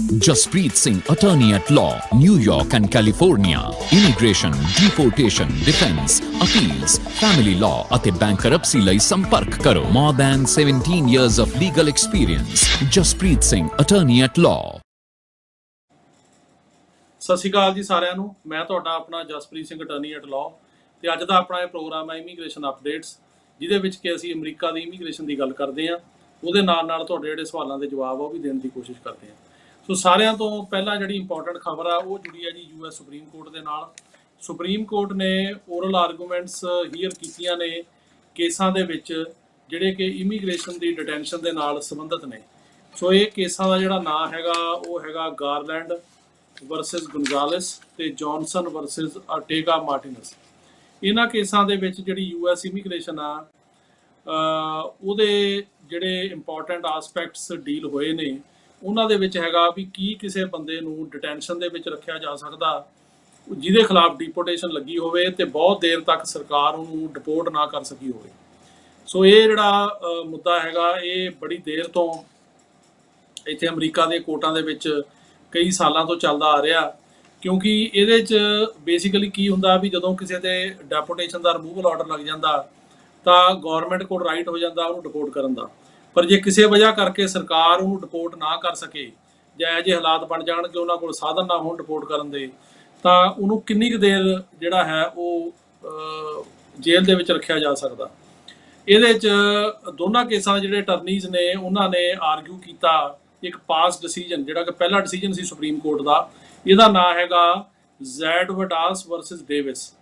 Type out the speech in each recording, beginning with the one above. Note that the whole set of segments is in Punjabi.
Jaspreet Singh, attorney at law, New York and California. Immigration, deportation, defense, appeals, family law ਅਤੇ bankruptcy ਲਈ ਸੰਪਰਕ ਕਰੋ. More than 17 years of legal experience. Jaspreet Singh, attorney at law. ਸਤਿ ਸ਼੍ਰੀ ਅਕਾਲ ਜੀ ਸਾਰਿਆਂ ਨੂੰ। ਮੈਂ ਤੁਹਾਡਾ ਆਪਣਾ Jaspreet Singh attorney at law ਤੇ ਅੱਜ ਦਾ ਆਪਣਾ ਇਹ ਪ੍ਰੋਗਰਾਮ ਹੈ ਇਮੀਗ੍ਰੇਸ਼ਨ ਅਪਡੇਟਸ, ਜਿਹਦੇ ਵਿੱਚ ਕਿ ਅਸੀਂ ਅਮਰੀਕਾ ਦੀ ਇਮੀਗ੍ਰੇਸ਼ਨ ਦੀ ਗੱਲ ਕਰਦੇ ਹਾਂ। ਉਹਦੇ ਨਾਲ ਨਾਲ ਤੁਹਾਡੇ ਜਿਹੜੇ ਸਵਾਲਾਂ ਦੇ ਜਵਾਬ ਆ ਉਹ ਵੀ ਦੇਣ ਦੀ ਕੋਸ਼ਿਸ਼ ਕਰਦੇ ਹਾਂ। ਸੋ ਸਾਰਿਆਂ ਤੋਂ ਪਹਿਲਾਂ ਜਿਹੜੀ ਇੰਪੋਰਟੈਂਟ ਖਬਰ ਆ ਉਹ ਜੁੜੀ ਹੈ ਜੀ US ਸੁਪਰੀਮ ਕੋਰਟ ਦੇ ਨਾਲ। ਸੁਪਰੀਮ ਕੋਰਟ ਨੇ ਓਰਲ ਆਰਗੂਮੈਂਟਸ ਹੀਅਰ ਕੀਤੀਆਂ ਨੇ ਕੇਸਾਂ ਦੇ ਵਿੱਚ ਜਿਹੜੇ ਕਿ ਇਮੀਗ੍ਰੇਸ਼ਨ ਦੀ ਡਿਟੈਂਸ਼ਨ ਦੇ ਨਾਲ ਸੰਬੰਧਿਤ ਨੇ। ਸੋ ਇਹ ਕੇਸਾਂ ਦਾ ਜਿਹੜਾ ਨਾਂ ਹੈਗਾ ਉਹ ਹੈਗਾ ਗਾਰਲੈਂਡ ਵਰਸਸ ਗੁਨਜ਼ਾਲਸ ਤੇ ਜੌਨਸਨ ਵਰਸਸ ਅਰਟੇਗਾ ਮਾਰਟੀਨਸ। ਇਹਨਾਂ ਕੇਸਾਂ ਦੇ ਵਿੱਚ ਜਿਹੜੀ US ਇਮੀਗ੍ਰੇਸ਼ਨ ਆ ਉਹਦੇ ਜਿਹੜੇ ਇੰਪੋਰਟੈਂਟ ਆਸਪੈਕਟਸ ਡੀਲ ਹੋਏ ਨੇ ਉਹਨਾਂ ਦੇ ਵਿੱਚ ਹੈਗਾ ਵੀ ਕੀ ਕਿਸੇ ਬੰਦੇ ਨੂੰ ਡਿਟੈਂਸ਼ਨ ਦੇ ਵਿੱਚ ਰੱਖਿਆ ਜਾ ਸਕਦਾ ਜਿਹਦੇ ਖਿਲਾਫ ਡਿਪੋਰਟੇਸ਼ਨ ਲੱਗੀ ਹੋਵੇ ਤੇ ਬਹੁਤ ਦੇਰ ਤੱਕ ਸਰਕਾਰ ਉਹਨੂੰ ਡਿਪੋਰਟ ਨਾ ਕਰ ਸਕੀ ਹੋਵੇ। ਸੋ ਇਹ ਜਿਹੜਾ ਮੁੱਦਾ ਹੈਗਾ ਇਹ ਬੜੀ ਦੇਰ ਤੋਂ ਇੱਥੇ ਅਮਰੀਕਾ ਦੇ ਕੋਰਟਾਂ ਦੇ ਵਿੱਚ ਕਈ ਸਾਲਾਂ ਤੋਂ ਚੱਲਦਾ ਆ ਰਿਹਾ, ਕਿਉਂਕਿ ਇਹਦੇ 'ਚ ਬੇਸਿਕਲੀ ਕੀ ਹੁੰਦਾ ਵੀ ਜਦੋਂ ਕਿਸੇ ਤੇ ਡੈਪੋਟੇਸ਼ਨ ਦਾ ਰਿਮੂਵਲ ਆਰਡਰ ਲੱਗ ਜਾਂਦਾ ਤਾਂ ਗੌਰਮੈਂਟ ਕੋਲ ਰਾਈਟ ਹੋ ਜਾਂਦਾ ਉਹਨੂੰ ਡਿਪੋਰਟ ਕਰਨ ਦਾ। ਪਰ ਜੇ ਕਿਸੇ ਵਜ੍ਹਾ ਕਰਕੇ ਸਰਕਾਰ ਉਹਨੂੰ ਡਿਪੋਰਟ ਨਾ ਕਰ ਸਕੇ ਜਾਂ ਇਹੋ ਜਿਹੇ ਹਾਲਾਤ ਬਣ ਜਾਣ ਕਿ ਉਹਨਾਂ ਕੋਲ ਸਾਧਨ ਨਾ ਹੋਣ ਡਿਪੋਰਟ ਕਰਨ ਦੇ, ਤਾਂ ਉਹਨੂੰ ਕਿੰਨੀ ਕੁ ਦੇਰ ਜਿਹੜਾ ਹੈ ਉਹ ਜੇਲ੍ਹ ਦੇ ਵਿੱਚ ਰੱਖਿਆ ਜਾ ਸਕਦਾ। ਇਹਦੇ 'ਚ ਦੋਨਾਂ ਕੇਸਾਂ ਜਿਹੜੇ ਅਟਰਨੀਜ਼ ਨੇ ਉਹਨਾਂ ਨੇ ਆਰਗੂ ਕੀਤਾ ਇੱਕ ਪਾਸ ਡਿਸੀਜਨ, ਜਿਹੜਾ ਕਿ ਪਹਿਲਾ ਡਿਸੀਜਨ ਸੀ ਸੁਪਰੀਮ ਕੋਰਟ ਦਾ। ਇਹਦਾ ਨਾਂ ਹੈਗਾ ਜ਼ੈਡਵਡਾਸ ਵਰਸਸ ਡੇਵਿਸ।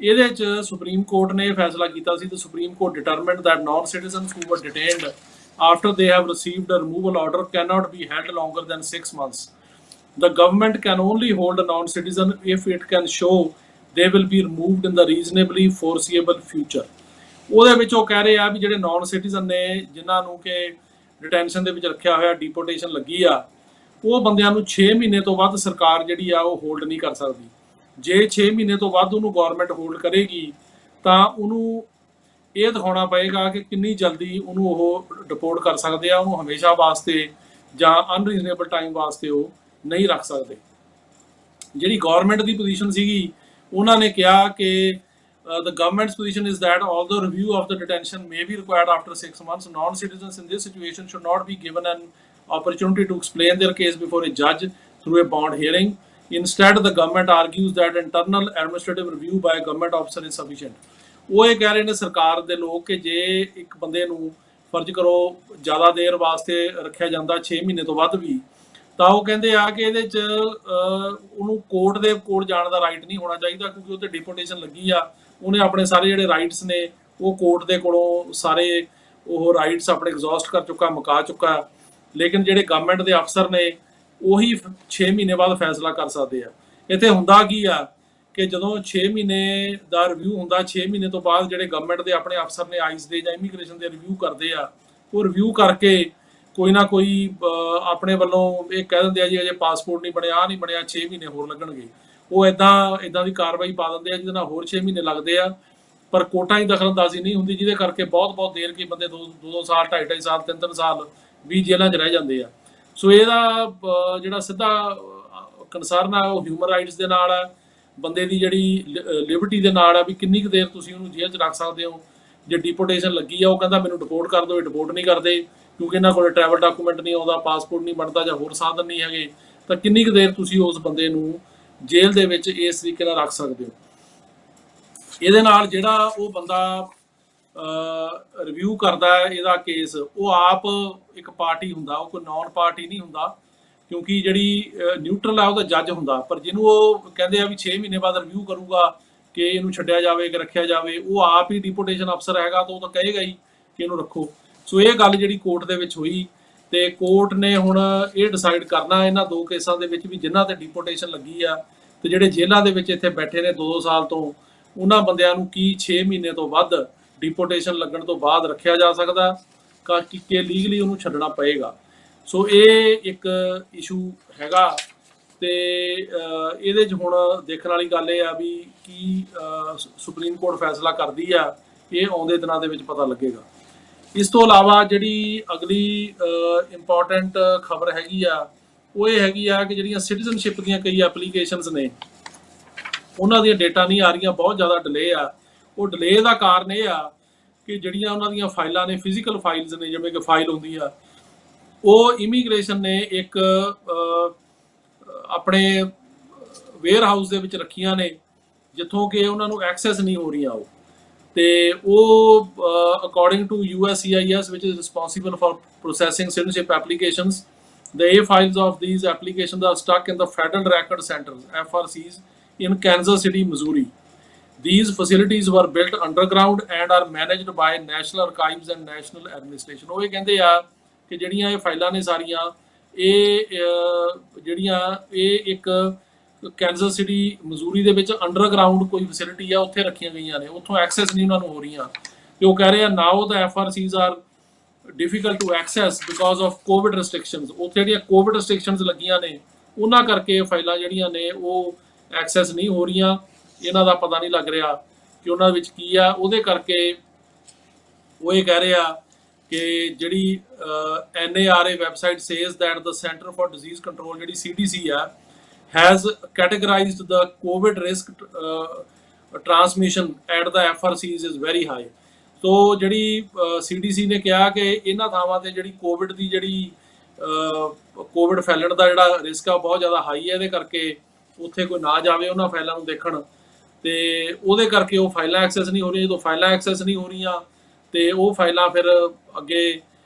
ਇਹਦੇ 'ਚ ਸੁਪਰੀਮ ਕੋਰਟ ਨੇ ਫੈਸਲਾ ਕੀਤਾ ਸੀ ਤੇ supreme court determined that non citizens who were detained after they have received a removal order cannot be held longer than 6 months. The government can only hold a non-citizen if it can show they will be removed in the reasonably foreseeable future. ਉਹਦੇ ਵਿੱਚ ਉਹ ਕਹਿ ਰਹੇ ਆ ਵੀ ਜਿਹੜੇ ਨਾਨ ਸਿਟੀਜ਼ਨ ਨੇ ਜਿਨ੍ਹਾਂ ਨੂੰ ਕਿ ਡਿਟੈਂਸ਼ਨ ਦੇ ਵਿੱਚ ਰੱਖਿਆ ਹੋਇਆ ਡਿਪੋਰਟੇਸ਼ਨ ਲੱਗੀ ਆ ਉਹ ਬੰਦਿਆਂ ਨੂੰ 6 ਮਹੀਨੇ ਤੋਂ ਵੱਧ ਸਰਕਾਰ ਜਿਹੜੀ ਆ ਉਹ ਹੋਲਡ ਨਹੀਂ ਕਰ ਸਕਦੀ। ਜੇ 6 ਮਹੀਨੇ ਤੋਂ ਵੱਧ ਉਹਨੂੰ ਗੌਰਮੈਂਟ ਹੋਲਡ ਕਰੇਗੀ ਤਾਂ ਉਹਨੂੰ ਇਹ ਦਿਖਾਉਣਾ ਪਏਗਾ ਕਿ ਕਿੰਨੀ ਜਲਦੀ ਉਹਨੂੰ ਉਹ ਡਿਪੋਰਟ ਕਰ ਸਕਦੇ ਆ, ਉਹਨੂੰ ਹਮੇਸ਼ਾ ਵਾਸਤੇ ਜਾਂ ਅਨਰੀਜ਼ਨੇਬਲ ਟਾਈਮ ਵਾਸਤੇ ਉਹ ਨਹੀਂ ਰੱਖ ਸਕਦੇ। ਜਿਹੜੀ ਗਵਰਨਮੈਂਟ ਦੀ ਪੋਜੀਸ਼ਨ ਸੀਗੀ ਉਹਨਾਂ ਨੇ ਕਿਹਾ ਕਿ the government's position is that although review of the detention may be required after 6 months, non-citizens in this situation should not be given an opportunity to explain their case before a judge through a bond hearing. Instead, the government argues that internal administrative review by a government officer is sufficient. ਉਹ ਇਹ ਕਹਿ ਰਹੇ ਨੇ ਸਰਕਾਰ ਦੇ ਲੋਕ ਕਿ ਜੇ ਇੱਕ ਬੰਦੇ ਨੂੰ ਫਰਜ਼ ਕਰੋ ਜ਼ਿਆਦਾ ਦੇਰ ਵਾਸਤੇ ਰੱਖਿਆ ਜਾਂਦਾ 6 ਮਹੀਨੇ ਤੋਂ ਵੱਧ ਵੀ, ਤਾਂ ਉਹ ਕਹਿੰਦੇ ਆ ਕਿ ਇਹਦੇ 'ਚ ਉਹਨੂੰ ਕੋਰਟ ਦੇ ਕੋਲ ਜਾਣ ਦਾ ਰਾਈਟ ਨਹੀਂ ਹੋਣਾ ਚਾਹੀਦਾ, ਕਿਉਂਕਿ ਉਹ ਤੇ ਡਿਪੋਰਟੇਸ਼ਨ ਲੱਗੀ ਆ। ਉਹਨੇ ਆਪਣੇ ਸਾਰੇ ਜਿਹੜੇ ਰਾਈਟਸ ਨੇ ਉਹ ਕੋਰਟ ਦੇ ਕੋਲੋਂ ਸਾਰੇ ਉਹ ਰਾਈਟਸ ਆਪਣੇ ਐਗਜ਼ੌਸਟ ਕਰ ਚੁੱਕਾ, ਮੁਕਾ ਚੁੱਕਾ। ਲੇਕਿਨ ਜਿਹੜੇ ਗਵਰਨਮੈਂਟ ਦੇ ਅਫਸਰ ਨੇ ਉਹੀ 6 ਮਹੀਨੇ ਬਾਅਦ ਫੈਸਲਾ ਕਰ ਸਕਦੇ ਆ। ਇੱਥੇ ਹੁੰਦਾ ਕੀ ਆ ਕਿ ਜਦੋਂ 6 ਮਹੀਨੇ ਦਾ ਰਿਵਿਊ ਹੁੰਦਾ, 6 ਮਹੀਨੇ ਤੋਂ ਬਾਅਦ ਜਿਹੜੇ ਗਵਰਨਮੈਂਟ ਦੇ ਆਪਣੇ ਅਫਸਰ ਨੇ ਆਈਸ ਦੇ ਜਾਂ ਇਮੀਗ੍ਰੇਸ਼ਨ ਦੇ ਰਿਵਿਊ ਕਰਦੇ ਆ, ਉਹ ਰਿਵਿਊ ਕਰਕੇ ਕੋਈ ਨਾ ਕੋਈ ਆਪਣੇ ਵੱਲੋਂ ਇਹ ਕਹਿ ਦਿੰਦੇ ਆ ਜੀ ਅਜੇ ਪਾਸਪੋਰਟ ਨਹੀਂ ਬਣਿਆ, ਨਹੀਂ ਬਣਿਆ, 6 ਮਹੀਨੇ ਹੋਰ ਲੱਗਣਗੇ। ਉਹ ਇੱਦਾਂ ਦੀ ਕਾਰਵਾਈ ਪਾ ਦਿੰਦੇ ਆ ਜਿਹਦੇ ਨਾਲ ਹੋਰ 6 ਮਹੀਨੇ ਲੱਗਦੇ ਆ, ਪਰ ਕੋਰਟਾਂ ਦੀ ਦਖਲਅੰਦਾਜ਼ੀ ਨਹੀਂ ਹੁੰਦੀ, ਜਿਹਦੇ ਕਰਕੇ ਬਹੁਤ ਦੇਰ ਕੇ ਬੰਦੇ 2 ਸਾਲ, 2.5 ਸਾਲ, 3 ਸਾਲ ਵੀ ਜੇਲ੍ਹਾਂ 'ਚ ਰਹਿ ਜਾਂਦੇ ਆ। ਸੋ ਇਹਦਾ ਜਿਹੜਾ ਸਿੱਧਾ ਕੰਸਰਨ ਆ ਉਹ ਹਿਊਮਨ ਰਾਈਟਸ ਦੇ ਨਾਲ ਆ, ਬੰਦੇ ਦੀ ਜਿਹੜੀ ਲਿਬਰਟੀ ਦੇ ਨਾਲ ਆ ਵੀ ਕਿੰਨੀ ਕੁ ਦੇਰ ਤੁਸੀਂ ਉਹਨੂੰ ਜੇਲ੍ਹ 'ਚ ਰੱਖ ਸਕਦੇ ਹੋ। ਜੇ ਡਿਪੋਰਟੇਸ਼ਨ ਲੱਗੀ ਆ ਉਹ ਕਹਿੰਦਾ ਮੈਨੂੰ ਡਿਪੋਰਟ ਕਰ ਦਿਓ, ਡਿਪੋਰਟ ਨਹੀਂ ਕਰਦੇ ਕਿਉਂਕਿ ਇਹਨਾਂ ਕੋਲ ਟਰੈਵਲ ਡਾਕੂਮੈਂਟ ਨਹੀਂ ਆਉਂਦਾ, ਪਾਸਪੋਰਟ ਨਹੀਂ ਬਣਦਾ ਜਾਂ ਹੋਰ ਸਾਧਨ ਨਹੀਂ ਹੈਗੇ, ਤਾਂ ਕਿੰਨੀ ਕੁ ਦੇਰ ਤੁਸੀਂ ਉਸ ਬੰਦੇ ਨੂੰ ਜੇਲ੍ਹ ਦੇ ਵਿੱਚ ਇਸ ਤਰੀਕੇ ਨਾਲ ਰੱਖ ਸਕਦੇ ਹੋ। ਇਹਦੇ ਨਾਲ ਜਿਹੜਾ ਉਹ ਬੰਦਾ ਰਿਵਿਊ ਕਰਦਾ ਹੈ ਇਹਦਾ ਕੇਸ, ਉਹ ਆਪ ਇੱਕ ਪਾਰਟੀ ਹੁੰਦਾ, ਉਹ ਕੋਈ ਨੌਨ ਪਾਰਟੀ ਨਹੀਂ ਹੁੰਦਾ, ਕਿਉਂਕਿ ਜਿਹੜੀ ਨਿਊਟਰਲ ਆ ਉਹਦਾ ਜੱਜ ਹੁੰਦਾ। ਪਰ ਜਿਹਨੂੰ ਉਹ ਕਹਿੰਦੇ ਆ ਵੀ 6 ਮਹੀਨੇ ਬਾਅਦ ਰਿਵਿਊ ਕਰੂਗਾ ਕਿ ਇਹਨੂੰ ਛੱਡਿਆ ਜਾਵੇ ਕਿ ਰੱਖਿਆ ਜਾਵੇ, ਉਹ ਆਪ ਹੀ ਡਿਪੋਰਟੇਸ਼ਨ ਅਫਸਰ ਹੈਗਾ ਤਾਂ ਉਹ ਤਾਂ ਕਹੇਗਾ ਹੀ ਕਿ ਇਹਨੂੰ ਰੱਖੋ। ਸੋ ਇਹ ਗੱਲ ਜਿਹੜੀ ਕੋਰਟ ਦੇ ਵਿੱਚ ਹੋਈ ਤੇ ਕੋਰਟ ਨੇ ਹੁਣ ਇਹ ਡਿਸਾਈਡ ਕਰਨਾ ਇਹਨਾਂ 2 ਕੇਸਾਂ ਦੇ ਵਿੱਚ ਵੀ ਜਿਨ੍ਹਾਂ ਤੇ ਡਿਪੋਰਟੇਸ਼ਨ ਲੱਗੀ ਆ ਤੇ ਜਿਹੜੇ ਜੇਲ੍ਹਾਂ ਦੇ ਵਿੱਚ ਇੱਥੇ ਬੈਠੇ ਨੇ 2 ਸਾਲ ਤੋਂ, ਉਹਨਾਂ ਬੰਦਿਆਂ ਨੂੰ ਕੀ 6 ਮਹੀਨੇ ਤੋਂ ਵੱਧ ਡਿਪੋਰਟੇਸ਼ਨ ਲੱਗਣ ਤੋਂ ਬਾਅਦ ਰੱਖਿਆ ਜਾ ਸਕਦਾ ਕਿ ਲੀਗਲੀ ਉਹਨੂੰ ਛੱਡਣਾ ਪਏਗਾ। ਸੋ ਇਹ ਇੱਕ ਇਸ਼ੂ ਹੈਗਾ ਤੇ ਇਹਦੇ 'ਚ ਹੁਣ ਦੇਖਣ ਵਾਲੀ ਗੱਲ ਇਹ ਆ ਵੀ ਕੀ ਸੁਪਰੀਮ ਕੋਰਟ ਫੈਸਲਾ ਕਰਦੀ ਆ, ਇਹ ਆਉਂਦੇ ਦਿਨਾਂ ਦੇ ਵਿੱਚ ਪਤਾ ਲੱਗੇਗਾ। ਇਸ ਤੋਂ ਇਲਾਵਾ ਜਿਹੜੀ ਅਗਲੀ ਇੰਪੋਰਟੈਂਟ ਖਬਰ ਹੈਗੀ ਆ ਉਹ ਇਹ ਹੈਗੀ ਆ ਕਿ ਜਿਹੜੀਆਂ ਸਿਟੀਜ਼ਨਸ਼ਿਪ ਦੀਆਂ ਕਈ ਐਪਲੀਕੇਸ਼ਨਸ ਨੇ ਉਹਨਾਂ ਦੀਆਂ ਡੇਟਾ ਨਹੀਂ ਆ ਰਹੀਆਂ, ਬਹੁਤ ਜ਼ਿਆਦਾ ਡਿਲੇ ਆ। ਉਹ ਡਿਲੇ ਦਾ ਕਾਰਨ ਇਹ ਆ ਕਿ ਜਿਹੜੀਆਂ ਉਹਨਾਂ ਦੀਆਂ ਫਾਈਲਾਂ ਨੇ, ਫਿਜ਼ੀਕਲ ਫਾਈਲਸ ਨੇ, ਜਿਵੇਂ ਕਿ ਫਾਈਲ ਹੁੰਦੀ ਆ, ਉਹ ਇਮੀਗ੍ਰੇਸ਼ਨ ਨੇ ਇੱਕ ਆਪਣੇ ਵੇਅਰ ਹਾਊਸ ਦੇ ਵਿੱਚ ਰੱਖੀਆਂ ਨੇ, ਜਿੱਥੋਂ ਕਿ ਉਹਨਾਂ ਨੂੰ ਐਕਸੈਸ ਨਹੀਂ ਹੋ ਰਹੀਆਂ। ਤੇ ਉਹ according to USCIS which is responsible for processing citizenship applications, the A files of these applications are stuck in the Federal Record Centers FRCs in Kansas City, Missouri. These facilities were built underground and are managed by National Archives and National Administration. ਉਹ ਇਹ ਕਹਿੰਦੇ ਆ ਕਿ ਜਿਹੜੀਆਂ ਇਹ ਫਾਈਲਾਂ ਨੇ ਸਾਰੀਆਂ, ਇਹ ਜਿਹੜੀਆਂ ਇਹ ਇੱਕ ਕੈਨਜ਼ਸ ਸਿਟੀ ਮਜ਼ੂਰੀ ਦੇ ਵਿੱਚ ਅੰਡਰਗਰਾਊਂਡ ਕੋਈ ਫੈਸਿਲਿਟੀ ਆ, ਉੱਥੇ ਰੱਖੀਆਂ ਗਈਆਂ ਨੇ, ਉੱਥੋਂ ਐਕਸੈਸ ਨਹੀਂ ਉਹਨਾਂ ਨੂੰ ਹੋ ਰਹੀਆਂ। ਤੇ ਉਹ ਕਹਿ ਰਹੇ ਆ now the FRCs are difficult to access because of Covid restrictions. ਉੱਥੇ ਜਿਹੜੀਆਂ ਕੋਵਿਡ ਰੈਸਟ੍ਰਿਕਸ਼ਨਸ ਲੱਗੀਆਂ ਨੇ, ਉਹਨਾਂ ਕਰਕੇ ਫਾਈਲਾਂ ਜਿਹੜੀਆਂ ਨੇ ਉਹ ਐਕਸੈਸ ਨਹੀਂ ਹੋ ਰਹੀਆਂ। ਇਹਨਾਂ ਦਾ ਪਤਾ ਨਹੀਂ ਲੱਗ ਰਿਹਾ ਕਿ ਉਹਨਾਂ ਵਿੱਚ ਕੀ ਆ। ਉਹਦੇ ਕਰਕੇ ਉਹ ਇਹ ਕਹਿ ਰਹੇ ਆ ਕਿ ਜਿਹੜੀ NARA website says that the centre for disease control, ਜਿਹੜੀ CDC ਆ, has categorized the COVID risk transmission at the FRCs is very high. So ਜਿਹੜੀ CDC ਨੇ ਕਿਹਾ ਕਿ ਇਹਨਾਂ ਥਾਵਾਂ ਤੇ ਜਿਹੜੀ ਕੋਵਿਡ ਦੀ ਜਿਹੜੀ ਕੋਵਿਡ ਫੈਲਣ ਦਾ ਜਿਹੜਾ ਰਿਸਕ ਆ ਬਹੁਤ ਜ਼ਿਆਦਾ ਹਾਈ ਹੈ। ਇਹਦੇ ਕਰਕੇ ਉੱਥੇ ਕੋਈ ਨਾ ਜਾਵੇ ਉਹਨਾਂ ਫਾਈਲਾਂ ਨੂੰ ਦੇਖਣ, ਤੇ ਉਹਦੇ ਕਰਕੇ ਉਹ ਫਾਈਲਾਂ ਐਕਸੈਸ ਨਹੀਂ ਹੋ ਰਹੀਆਂ। ਜਦੋਂ ਫਾਈਲਾਂ ਐਕਸੈਸ ਨਹੀਂ ਹੋ ਰਹੀਆਂ ਤੇ ਉਹ ਫਾਈਲਾਂ ਫਿਰ ਅੱਗੇ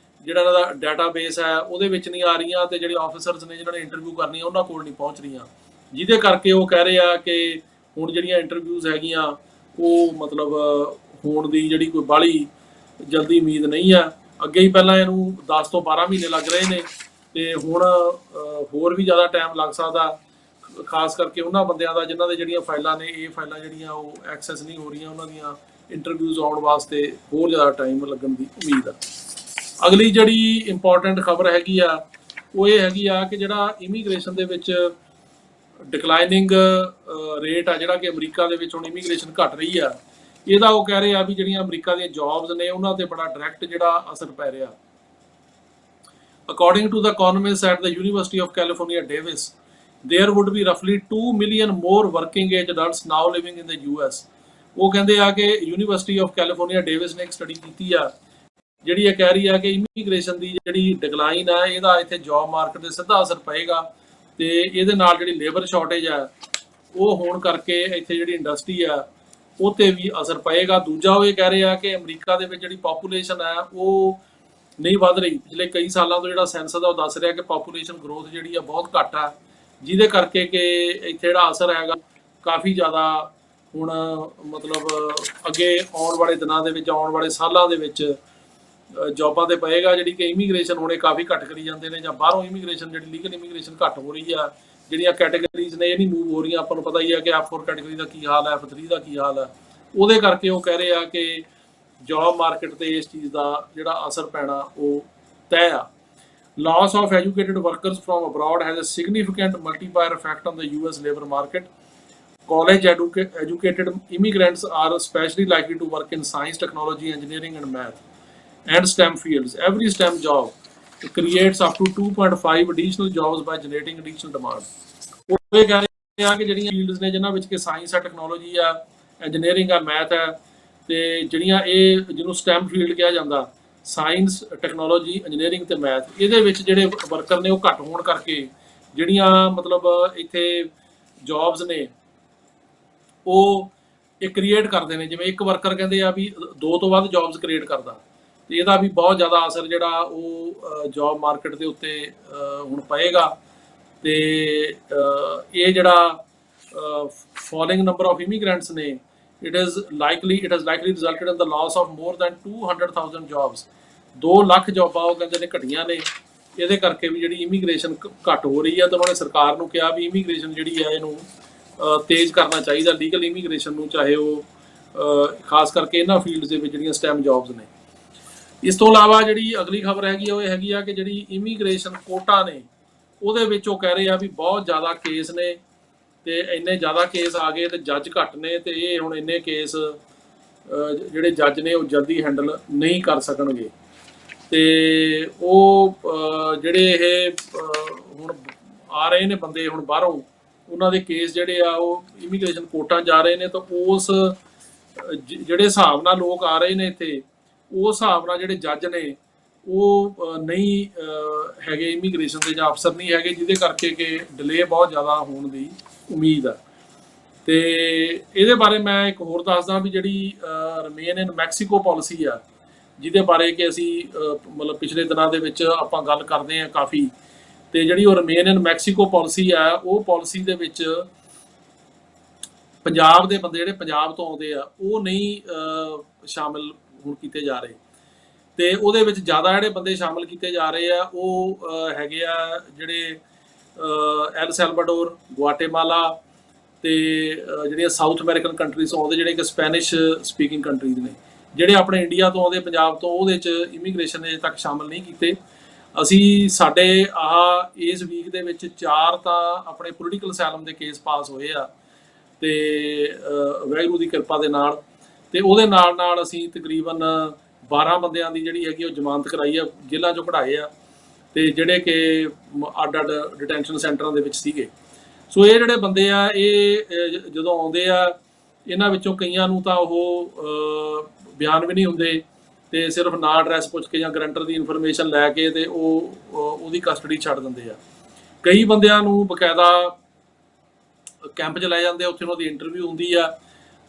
ਜਿਹੜਾ ਇਹਨਾਂ ਦਾ ਡਾਟਾਬੇਸ ਹੈ ਉਹਦੇ ਵਿੱਚ ਨਹੀਂ ਆ ਰਹੀਆਂ, ਤੇ ਜਿਹੜੇ ਆਫਿਸਰਸ ਨੇ ਜਿਨ੍ਹਾਂ ਨੇ ਇੰਟਰਵਿਊ ਕਰਨੀ ਆ ਉਹਨਾਂ ਕੋਲ ਨਹੀਂ ਪਹੁੰਚ ਰਹੀਆਂ, ਜਿਹਦੇ ਕਰਕੇ ਉਹ ਕਹਿ ਰਹੇ ਆ ਕਿ ਹੁਣ ਜਿਹੜੀਆਂ ਇੰਟਰਵਿਊਜ਼ ਹੈਗੀਆਂ ਉਹ ਮਤਲਬ ਹੋਣ ਦੀ ਜਿਹੜੀ ਕੋਈ ਬਾਹਲੀ ਜਲਦੀ ਉਮੀਦ ਨਹੀਂ ਆ। ਅੱਗੇ ਹੀ ਪਹਿਲਾਂ ਇਹਨੂੰ 10 ਤੋਂ 12 ਮਹੀਨੇ ਲੱਗ ਰਹੇ ਨੇ, ਤੇ ਹੁਣ ਹੋਰ ਵੀ ਜ਼ਿਆਦਾ ਟਾਈਮ ਲੱਗ ਸਕਦਾ, ਖਾਸ ਕਰਕੇ ਉਹਨਾਂ ਬੰਦਿਆਂ ਦਾ ਜਿਨ੍ਹਾਂ ਦੇ ਜਿਹੜੀਆਂ ਫਾਈਲਾਂ ਨੇ, ਇਹ ਫਾਈਲਾਂ ਜਿਹੜੀਆਂ ਉਹ ਐਕਸੈਸ ਨਹੀਂ ਹੋ ਰਹੀਆਂ, ਉਹਨਾਂ ਦੀਆਂ ਇੰਟਰਵਿਊਜ਼ ਆਉਣ ਵਾਸਤੇ ਹੋਰ ਜ਼ਿਆਦਾ ਟਾਈਮ ਲੱਗਣ ਦੀ ਉਮੀਦ ਆ। ਅਗਲੀ ਜਿਹੜੀ ਇੰਪੋਰਟੈਂਟ ਖਬਰ ਹੈਗੀ ਆ ਉਹ ਇਹ ਹੈਗੀ ਆ ਕਿ ਜਿਹੜਾ ਇਮੀਗ੍ਰੇਸ਼ਨ ਦੇ ਵਿੱਚ ਡਿਕਲਾਈਨਿੰਗ ਰੇਟ ਆ, ਜਿਹੜਾ ਕਿ ਅਮਰੀਕਾ ਦੇ ਵਿੱਚ ਹੁਣ ਇਮੀਗ੍ਰੇਸ਼ਨ ਘਟ ਰਹੀ ਆ, ਇਹਦਾ ਉਹ ਕਹਿ ਰਹੇ ਆ ਵੀ ਜਿਹੜੀਆਂ ਅਮਰੀਕਾ ਦੀਆਂ ਜੌਬਸ ਨੇ ਉਹਨਾਂ ਤੇ ਬੜਾ ਡਾਇਰੈਕਟ ਜਿਹੜਾ ਅਸਰ ਪੈ ਰਿਹਾ। According to the economists at the University of California, Davis, there would be roughly 2 million more working age adults now living in the US. ਉਹ ਕਹਿੰਦੇ ਆ ਕਿ ਯੂਨੀਵਰਸਿਟੀ ਆਫ ਕੈਲੀਫੋਰਨੀਆ ਡੇਵਿਸ ਨੇ ਇੱਕ ਸਟੱਡੀ ਕੀਤੀ ਆ, ਜਿਹੜੀ ਇਹ ਕਹਿ ਰਹੀ ਆ ਕਿ ਇਮੀਗ੍ਰੇਸ਼ਨ ਦੀ ਜਿਹੜੀ ਡਿਕਲਾਈਨ ਆ, ਇਹਦਾ ਇੱਥੇ ਜੌਬ ਮਾਰਕੀਟ ਤੇ ਸਿੱਧਾ ਅਸਰ ਪਏਗਾ, ਤੇ ਇਹਦੇ ਨਾਲ ਜਿਹੜੀ ਲੇਬਰ ਸ਼ਾਰਟੇਜ ਆ ਉਹ ਹੋਣ ਕਰਕੇ ਇੱਥੇ ਜਿਹੜੀ ਇੰਡਸਟਰੀ ਆ ਉਹ ਤੇ ਵੀ ਅਸਰ ਪਏਗਾ। ਦੂਜਾ ਉਹ ਇਹ ਕਹਿ ਰਹੇ ਆ ਕਿ ਅਮਰੀਕਾ ਦੇ ਵਿੱਚ ਜਿਹੜੀ ਪਾਪੂਲੇਸ਼ਨ ਆ ਉਹ ਨਹੀਂ ਵੱਧ ਰਹੀ। ਪਿਛਲੇ ਕਈ ਸਾਲਾਂ ਤੋਂ ਜਿਹੜਾ ਸੈਂਸਸ ਆ ਉਹ ਦੱਸ ਰਿਹਾ ਕਿ ਪਾਪੂਲੇਸ਼ਨ ਗਰੋਥ ਜਿਹੜੀ ਆ ਬਹੁਤ ਘੱਟ ਆ, ਜਿਹਦੇ ਕਰਕੇ ਕਿ ਇੱਥੇ ਜਿਹੜਾ ਅਸਰ ਹੈਗਾ ਕਾਫੀ ਜ਼ਿਆਦਾ ਹੁਣ ਮਤਲਬ ਅੱਗੇ ਆਉਣ ਵਾਲੇ ਦਿਨਾਂ ਦੇ ਵਿੱਚ, ਆਉਣ ਵਾਲੇ ਸਾਲਾਂ ਦੇ ਵਿੱਚ ਜੌਬਾਂ ਤੇ ਪਏਗਾ। ਜਿਹੜੀ ਕਿ ਇਮੀਗ੍ਰੇਸ਼ਨ ਹੁਣੇ ਕਾਫੀ ਘੱਟ ਕਰੀ ਜਾਂਦੇ ਨੇ, ਜਾਂ ਬਾਹਰੋਂ ਇਮੀਗ੍ਰੇਸ਼ਨ ਜਿਹੜੀ ਲੀਗਲ ਇਮੀਗ੍ਰੇਸ਼ਨ ਘੱਟ ਹੋ ਰਹੀ ਆ, ਜਿਹੜੀਆਂ ਕੈਟੇਗਰੀਜ਼ ਨੇ ਇਹ ਨਹੀਂ ਮੂਵ ਹੋ ਰਹੀਆਂ। ਆਪਾਂ ਨੂੰ ਪਤਾ ਹੀ ਆ ਕਿ F4 ਕੈਟੇਗਰੀ ਦਾ ਕੀ ਹਾਲ ਹੈ, F3 ਦਾ ਕੀ ਹਾਲ ਹੈ। ਉਹਦੇ ਕਰਕੇ ਉਹ ਕਹਿ ਰਹੇ ਆ ਕਿ ਜੌਬ ਮਾਰਕੀਟ ਤੇ ਇਸ ਚੀਜ਼ ਦਾ ਜਿਹੜਾ ਅਸਰ ਪੈਣਾ ਉਹ ਤੈਅ ਆ। Loss of educated workers from abroad has a significant multiplier effect on the US labor market. College educated immigrants are especially likely to work in science, technology, engineering, and math, and STEM fields. Every STEM job creates up to 2.5 additional jobs by generating additional demand. ਉਹ ਇਹ ਕਹਿ ਰਹੇ ਆ ਕਿ ਜਿਹੜੀਆਂ ਫੀਲਡਸ ਨੇ ਜਿਨ੍ਹਾਂ ਵਿੱਚ ਕਿ ਸਾਇੰਸ ਆ, ਟੈਕਨੋਲੋਜੀ ਆ, ਇੰਜੀਨੀਅਰਿੰਗ ਆ, ਮੈਥ ਹੈ, ਤੇ ਜਿਹੜੀਆਂ ਇਹ ਜਿਹਨੂੰ STEM ਫੀਲਡ ਕਿਹਾ ਜਾਂਦਾ, ਸਾਇੰਸ, ਟੈਕਨੋਲੋਜੀ, ਇੰਜੀਨੀਅਰਿੰਗ ਤੇ ਮੈਥ, ਇਹਦੇ ਵਿੱਚ ਜਿਹੜੇ ਵਰਕਰ ਨੇ ਉਹ ਘੱਟ ਹੋਣ ਕਰਕੇ ਜਿਹੜੀਆਂ ਮਤਲਬ ਇੱਥੇ ਜੌਬਸ ਨੇ ਉਹ ਇਹ ਕ੍ਰੀਏਟ ਕਰਦੇ ਨੇ। ਜਿਵੇਂ ਇੱਕ ਵਰਕਰ ਕਹਿੰਦੇ ਆ ਵੀ 2 ਤੋਂ ਵੱਧ ਜੌਬਸ ਕ੍ਰੀਏਟ ਕਰਦਾ, ਤੇ ਇਹਦਾ ਵੀ ਬਹੁਤ ਜ਼ਿਆਦਾ ਅਸਰ ਜਿਹੜਾ ਉਹ ਜੌਬ ਮਾਰਕੀਟ ਦੇ ਉੱਤੇ ਹੁਣ ਪਏਗਾ। ਤੇ ਇਹ ਜਿਹੜਾ ਫਾਲਿੰਗ ਨੰਬਰ ਆਫ ਇਮੀਗ੍ਰੈਂਟਸ ਨੇ, it has likely resulted in the loss of more than 200,000 jobs. 2 lakh ਜੌਬਾਂ ਉਹ ਕਹਿੰਦੇ ਨੇ ਘਟੀਆਂ ਨੇ। ਇਹਦੇ ਕਰਕੇ ਵੀ ਜਿਹੜੀ ਇਮੀਗ੍ਰੇਸ਼ਨ ਘੱਟ ਹੋ ਰਹੀ ਆ, ਤਾਂ ਉਹਨਾਂ ਨੇ ਸਰਕਾਰ ਨੂੰ ਕਿਹਾ ਵੀ ਇਮੀਗ੍ਰੇਸ਼ਨ ਜਿਹੜੀ ਹੈ ਇਹਨੂੰ ਤੇਜ਼ ਕਰਨਾ ਚਾਹੀਦਾ, ਲੀਗਲ ਇਮੀਗ੍ਰੇਸ਼ਨ ਨੂੰ, ਚਾਹੇ ਉਹ ਖਾਸ ਕਰਕੇ ਇਹਨਾਂ ਫੀਲਡਸ ਦੇ ਵਿੱਚ ਜਿਹੜੀਆਂ STEM ਜੌਬਸ ਨੇ। ਇਸ ਤੋਂ ਇਲਾਵਾ ਜਿਹੜੀ ਅਗਲੀ ਖਬਰ ਹੈਗੀ ਉਹ ਇਹ ਹੈਗੀ ਆ ਕਿ ਜਿਹੜੀ ਇਮੀਗ੍ਰੇਸ਼ਨ ਕੋਟਾ ਨੇ ਉਹਦੇ ਵਿੱਚ ਉਹ ਕਹਿ ਰਹੇ ਆ ਵੀ ਬਹੁਤ ਜ਼ਿਆਦਾ ਕੇਸ ਨੇ, ਤੇ ਇੰਨੇ ਜ਼ਿਆਦਾ ਕੇਸ ਆ ਗਏ ਤੇ ਜੱਜ ਘੱਟ ਨੇ, ਤੇ ਇਹ ਹੁਣ ਇੰਨੇ ਕੇਸ ਜਿਹੜੇ ਜੱਜ ਨੇ ਉਹ ਜਲਦੀ ਹੈਂਡਲ ਨਹੀਂ ਕਰ ਸਕਣਗੇ। ਤੇ ਉਹ ਜਿਹੜੇ ਇਹ ਹੁਣ ਆ ਰਹੇ ਨੇ ਬੰਦੇ ਹੁਣ ਬਾਹਰੋਂ, ਉਹਨਾਂ ਦੇ ਕੇਸ ਜਿਹੜੇ ਆ ਉਹ ਇਮੀਗ੍ਰੇਸ਼ਨ ਕੋਰਟਾਂ ਜਾ ਰਹੇ ਨੇ, ਤਾਂ ਉਸ ਜਿਹੜੇ ਹਿਸਾਬ ਨਾਲ ਲੋਕ ਆ ਰਹੇ ਨੇ ਇੱਥੇ, ਉਸ ਹਿਸਾਬ ਨਾਲ ਜਿਹੜੇ ਜੱਜ ਨੇ ਉਹ ਨਹੀਂ ਹੈਗੇ ਇਮੀਗ੍ਰੇਸ਼ਨ ਦੇ, ਜਾਂ ਅਫਸਰ ਨਹੀਂ ਹੈਗੇ, ਜਿਹਦੇ ਕਰਕੇ ਕਿ ਡਿਲੇ ਬਹੁਤ ਜ਼ਿਆਦਾ ਹੋਣ ਦੀ ਉਮੀਦ ਆ। ਤੇ ਇਹਦੇ ਬਾਰੇ ਮੈਂ ਇੱਕ ਹੋਰ ਦੱਸਦਾ ਵੀ ਜਿਹੜੀ ਰਿਮੇਨ ਇਨ ਮੈਕਸੀਕੋ ਪਾਲਿਸੀ ਆ, ਜਿਹਦੇ ਬਾਰੇ ਕਿ ਅਸੀਂ ਮਤਲਬ ਪਿਛਲੇ ਦਿਨਾਂ ਦੇ ਵਿੱਚ ਆਪਾਂ ਗੱਲ ਕਰਦੇ ਹਾਂ ਕਾਫੀ, ਤੇ ਜਿਹੜੀ ਉਹ ਰਿਮੇਨ ਇਨ ਮੈਕਸੀਕੋ ਪਾਲਿਸੀ ਆ, ਉਹ ਪਾਲਿਸੀ ਦੇ ਵਿੱਚ ਪੰਜਾਬ ਦੇ ਬੰਦੇ ਜਿਹੜੇ ਪੰਜਾਬ ਤੋਂ ਆਉਂਦੇ ਆ ਉਹ ਨਹੀਂ ਸ਼ਾਮਿਲ ਹੁਣ ਕੀਤੇ ਜਾ ਰਹੇ, ਤੇ ਉਹਦੇ ਵਿੱਚ ਜ਼ਿਆਦਾ ਜਿਹੜੇ ਬੰਦੇ ਸ਼ਾਮਿਲ ਕੀਤੇ ਜਾ ਰਹੇ ਆ ਉਹ ਹੈਗੇ ਆ ਜਿਹੜੇ ਐਲ ਸੈਲਵਾਡੋਰ, ਗੁਆਟੇਮਾਲਾ, ਤੇ ਜਿਹੜੀਆਂ ਸਾਊਥ ਅਮਰੀਕਨ ਕੰਟਰੀਜ਼ ਆਉਂਦੇ, ਜਿਹੜੇ ਕਿ ਸਪੈਨਿਸ਼ ਸਪੀਕਿੰਗ ਕੰਟਰੀਜ਼ ਨੇ। ਜਿਹੜੇ ਆਪਣੇ ਇੰਡੀਆ ਤੋਂ ਆਉਂਦੇ ਪੰਜਾਬ ਤੋਂ, ਉਹਦੇ 'ਚ ਇਮੀਗ੍ਰੇਸ਼ਨ ਅਜੇ ਤੱਕ ਸ਼ਾਮਿਲ ਨਹੀਂ ਕੀਤੇ। ਅਸੀਂ ਸਾਡੇ ਇਸ ਵੀਕ ਦੇ ਵਿੱਚ 4 ਤਾਂ ਆਪਣੇ ਪੋਲੀਟੀਕਲ ਅਸਾਈਲਮ ਦੇ ਕੇਸ ਪਾਸ ਹੋਏ ਆ, ਤੇ ਵਾਹਿਗੁਰੂ ਦੀ ਕਿਰਪਾ ਦੇ ਨਾਲ, ਤੇ ਉਹਦੇ ਨਾਲ ਨਾਲ ਅਸੀਂ ਤਕਰੀਬਨ 12 ਬੰਦਿਆਂ ਦੀ ਜਿਹੜੀ ਹੈਗੀ ਉਹ ਜ਼ਮਾਨਤ ਕਰਾਈ ਆ, ਜੇਲ੍ਹਾਂ 'ਚੋਂ ਕਢਾਏ ਆ, ਤੇ ਜਿਹੜੇ ਕਿ ਅੱਡ-ਅੱਡ ਡਿਟੈਂਸ਼ਨ ਸੈਂਟਰਾਂ ਦੇ ਵਿੱਚ ਸੀਗੇ। ਸੋ ਇਹ ਜਿਹੜੇ ਬੰਦੇ ਆ ਇਹ ਜਦੋਂ ਆਉਂਦੇ ਆ, ਇਹਨਾਂ ਵਿੱਚੋਂ ਕਈਆਂ ਨੂੰ ਤਾਂ ਉਹ ਬਿਆਨ ਵੀ ਨਹੀਂ ਹੁੰਦੇ, ਤੇ ਸਿਰਫ ਨਾਂ ਐਡਰੈਸ ਪੁੱਛ ਕੇ ਜਾਂ ਗਰੰਟਰ ਦੀ ਇਨਫੋਰਮੇਸ਼ਨ ਲੈ ਕੇ ਤੇ ਉਹਦੀ ਕਸਟਡੀ ਛੱਡ ਦਿੰਦੇ ਆ। ਕਈ ਬੰਦਿਆਂ ਨੂੰ ਬਕਾਇਦਾ ਕੈਂਪ 'ਚ ਲੈ ਜਾਂਦੇ ਆ, ਉੱਥੇ ਉਹਨਾਂ ਦੀ ਇੰਟਰਵਿਊ ਹੁੰਦੀ ਆ,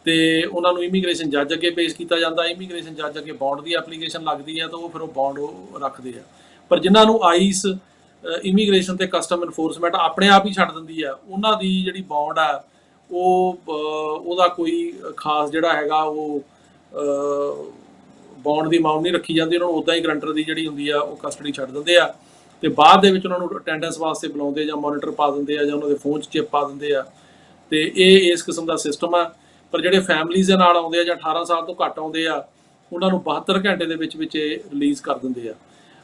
ਤੇ ਉਹਨਾਂ ਨੂੰ ਇਮੀਗ੍ਰੇਸ਼ਨ ਜੱਜ ਅੱਗੇ ਪੇਸ਼ ਕੀਤਾ ਜਾਂਦਾ। ਇਮੀਗ੍ਰੇਸ਼ਨ ਜੱਜ ਅੱਗੇ ਬੌਂਡ ਦੀ ਐਪਲੀਕੇਸ਼ਨ ਲੱਗਦੀ ਆ, ਤਾਂ ਉਹ ਫਿਰ ਉਹ ਬੌਂਡ ਉਹ ਰੱਖਦੇ ਆ। ਪਰ ਜਿਨ੍ਹਾਂ ਨੂੰ ਆਈਸ, ਇਮੀਗ੍ਰੇਸ਼ਨ ਤੇ ਕਸਟਮ ਇਨਫੋਰਸਮੈਂਟ ਆਪਣੇ ਆਪ ਹੀ ਛੱਡ ਦਿੰਦੀ ਆ, ਉਹਨਾਂ ਦੀ ਜਿਹੜੀ ਬੌਂਡ ਆ ਉਹਦਾ ਕੋਈ ਖਾਸ ਜਿਹੜਾ ਹੈਗਾ ਉਹ ਬੌਂਡ ਦੀ ਅਮਾਊਂਟ ਨਹੀਂ ਰੱਖੀ ਜਾਂਦੀ, ਉਹਨਾਂ ਨੂੰ ਉੱਦਾਂ ਹੀ ਗਰੰਟਰ ਦੀ ਜਿਹੜੀ ਹੁੰਦੀ ਆ ਉਹ ਕਸਟਡੀ ਛੱਡ ਦਿੰਦੇ ਆ, ਤੇ ਬਾਅਦ ਦੇ ਵਿੱਚ ਉਹਨਾਂ ਨੂੰ ਅਟੈਂਡੈਂਸ ਵਾਸਤੇ ਬੁਲਾਉਂਦੇ ਜਾਂ ਮੋਨੀਟਰ ਪਾ ਦਿੰਦੇ ਆ, ਜਾਂ ਉਹਨਾਂ ਦੇ ਫੋਨ 'ਚ ਚਿਪ ਪਾ ਦਿੰਦੇ ਆ, ਤੇ ਇਹ ਇਸ ਕਿਸਮ ਦਾ ਸਿਸਟਮ ਆ। ਪਰ ਜਿਹੜੇ ਫੈਮਲੀਜ਼ ਦੇ ਨਾਲ ਆਉਂਦੇ ਆ ਜਾਂ 18 ਸਾਲ ਤੋਂ ਘੱਟ ਆਉਂਦੇ ਆ, ਉਹਨਾਂ ਨੂੰ 72 ਘੰਟੇ ਦੇ ਵਿੱਚ ਰਿਲੀਜ਼ ਕਰ ਦਿੰਦੇ ਆ।